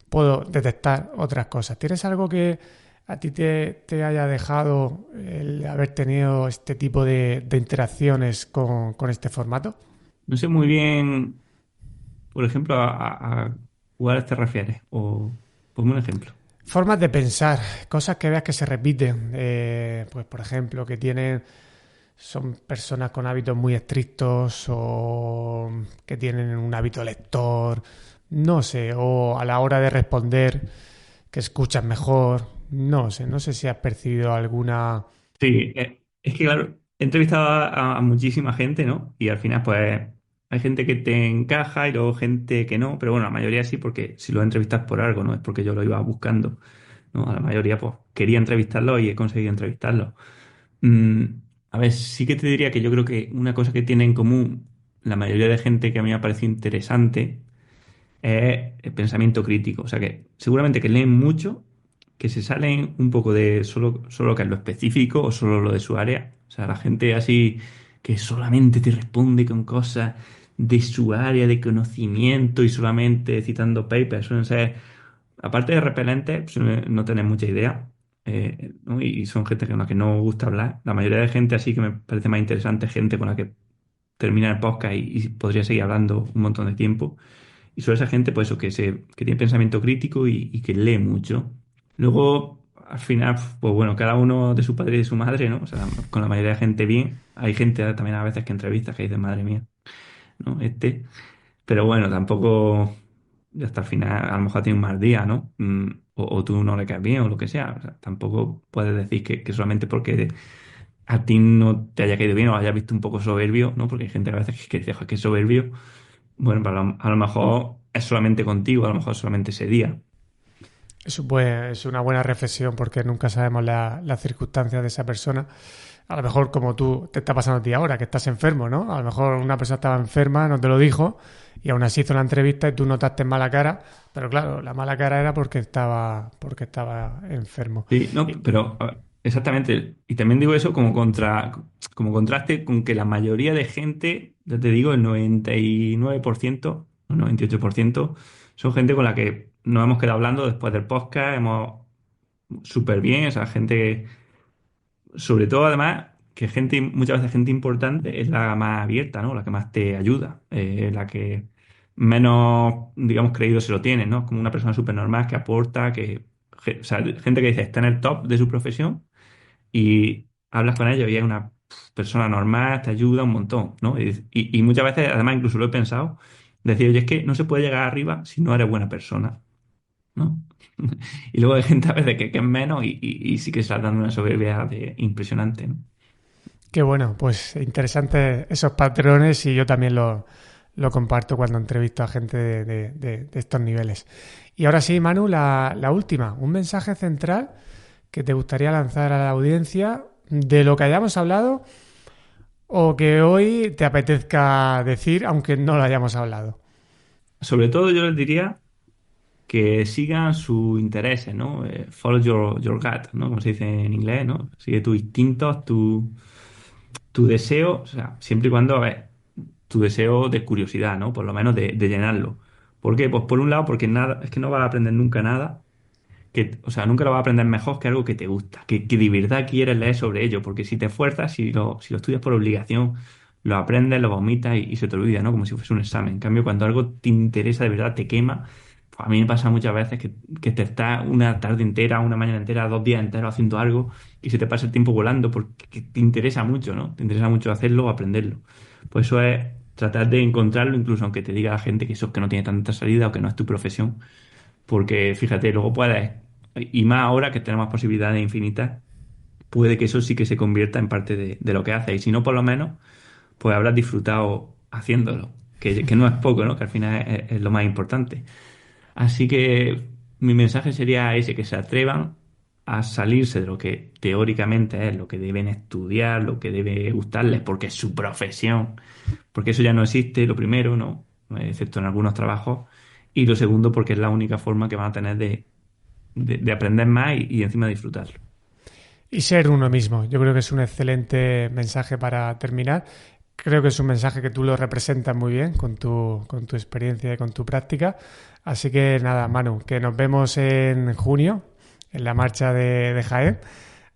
puedo detectar otras cosas. ¿Tienes algo que a ti te haya dejado el haber tenido este tipo de interacciones con este formato? No sé muy bien, por ejemplo, a cuál te refieres. O ponme un ejemplo. Formas de pensar, cosas que veas que se repiten. Pues, por ejemplo, que son personas con hábitos muy estrictos o que tienen un hábito lector, no sé, o a la hora de responder que escuchas mejor, no sé si has percibido alguna... Sí, es que claro, he entrevistado a muchísima gente, ¿no? Y al final, pues, hay gente que te encaja y luego gente que no, pero bueno, la mayoría sí, porque si lo entrevistas por algo, no es porque yo lo iba buscando, ¿no? A la mayoría, pues, quería entrevistarlo y he conseguido entrevistarlo. Mm, a ver, sí que te diría que yo creo que una cosa que tiene en común la mayoría de gente que a mí me ha parecido interesante es el pensamiento crítico. O sea que seguramente que leen mucho, que se salen un poco de solo que es lo específico o solo lo de su área. O sea, la gente así que solamente te responde con cosas de su área de conocimiento y solamente citando papers, suelen ser, aparte de repelentes, suelen no tener mucha idea. ¿No? Y son gente con la que no gusta hablar. La mayoría de gente así que me parece más interesante, gente con la que termina el podcast y podría seguir hablando un montón de tiempo. Y sobre esa gente, pues eso, que tiene pensamiento crítico y que lee mucho. Luego, al final, pues bueno, cada uno de su padre y de su madre, ¿no? O sea, con la mayoría de gente bien. Hay gente también a veces que entrevistas que dice, madre mía, ¿no? Pero bueno, tampoco, ya hasta el final, a lo mejor tiene un mal día, ¿no? O tú no le caes bien o lo que sea. O sea, tampoco puedes decir que solamente porque a ti no te haya caído bien o hayas visto un poco soberbio, ¿no? Porque hay gente a veces que dice, "Jo, que es soberbio". Bueno, pero a lo mejor es solamente contigo, a lo mejor solamente ese día. Es una buena reflexión porque nunca sabemos las circunstancias de esa persona. A lo mejor como tú te está pasando a ti ahora, que estás enfermo, ¿no? A lo mejor una persona estaba enferma, no te lo dijo y aún así hizo la entrevista y tú notaste mala cara, pero claro, la mala cara era porque estaba enfermo. Sí, no, Y pero a ver, exactamente. Y también digo eso como contraste con que la mayoría de gente, ya te digo, el 99% o 98% son gente con la que nos hemos quedado hablando después del podcast, hemos súper bien, o sea, gente, sobre todo además, que gente, muchas veces gente importante es la más abierta, ¿no? La que más te ayuda, la que menos, digamos, creído se lo tiene, ¿no? Como una persona súper normal que aporta, o sea, gente que dice está en el top de su profesión y hablas con ellos y es una persona normal, te ayuda un montón, ¿no? Y muchas veces, además, incluso lo he pensado, decir, oye, es que no se puede llegar arriba si no eres buena persona, ¿no? Y luego hay gente a veces que es menos y sí que está dando una soberbia impresionante, ¿no? qué bueno, pues interesantes esos patrones y yo también lo comparto cuando entrevisto a gente de estos niveles. Y ahora sí, Manu, la última, un mensaje central que te gustaría lanzar a la audiencia de lo que hayamos hablado o que hoy te apetezca decir, aunque no lo hayamos hablado. Sobre todo yo les diría que sigan sus intereses, ¿no? Follow your gut, ¿no? Como se dice en inglés, ¿no? Sigue tus instintos, tu deseo, o sea, siempre y cuando, a ver, tu deseo de curiosidad, ¿no? Por lo menos de llenarlo. ¿Por qué? Pues por un lado, porque nada, es que no vas a aprender nunca nada, o sea, nunca lo vas a aprender mejor que algo que te gusta, que de verdad quieres leer sobre ello, porque si te esfuerzas, si lo estudias por obligación, lo aprendes, lo vomitas y se te olvida, ¿no? Como si fuese un examen. En cambio, cuando algo te interesa de verdad, te quema. Pues a mí me pasa muchas veces que te estás una tarde entera, una mañana entera, 2 días enteros haciendo algo y se te pasa el tiempo volando porque te interesa mucho, ¿no? Te interesa mucho hacerlo o aprenderlo. Pues eso es tratar de encontrarlo, incluso aunque te diga la gente que eso que no tiene tanta salida o que no es tu profesión, porque fíjate, luego puedes, y más ahora que tenemos posibilidades infinitas, puede que eso sí que se convierta en parte de lo que haces. Y si no, por lo menos, pues habrás disfrutado haciéndolo, que no es poco, ¿no? Que al final es lo más importante. Así que mi mensaje sería ese, que se atrevan a salirse de lo que teóricamente es, lo que deben estudiar, lo que debe gustarles, porque es su profesión, porque eso ya no existe, lo primero, ¿no? Excepto en algunos trabajos. Y lo segundo, porque es la única forma que van a tener de aprender más y encima disfrutarlo. Y ser uno mismo. Yo creo que es un excelente mensaje para terminar. Creo que es un mensaje que tú lo representas muy bien con tu experiencia y con tu práctica. Así que nada, Manu, que nos vemos en junio en la marcha de Jaén.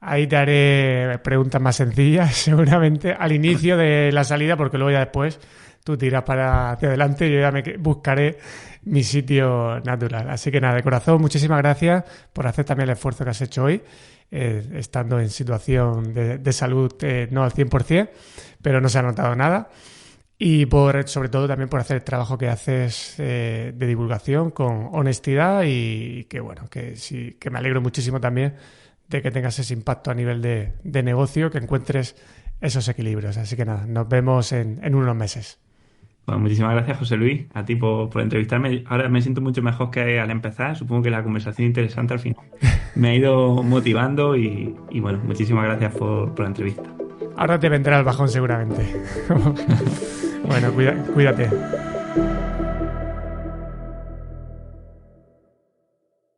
Ahí te haré preguntas más sencillas, seguramente, al inicio de la salida, porque luego ya después tú tiras para hacia adelante y yo ya buscaré mi sitio natural. Así que nada, de corazón, muchísimas gracias por hacer también el esfuerzo que has hecho hoy, estando en situación de salud no al 100%, pero no se ha notado nada. Y sobre todo también por hacer el trabajo que haces de divulgación con honestidad y que bueno, que sí, que me alegro muchísimo también de que tengas ese impacto a nivel de negocio, que encuentres esos equilibrios. Así que nada, nos vemos en unos meses. Bueno, muchísimas gracias, José Luis, a ti por entrevistarme. Ahora me siento mucho mejor que al empezar. Supongo que la conversación interesante al final me ha ido motivando y bueno, muchísimas gracias por la entrevista. Ahora te vendrá el bajón seguramente. Bueno, cuídate.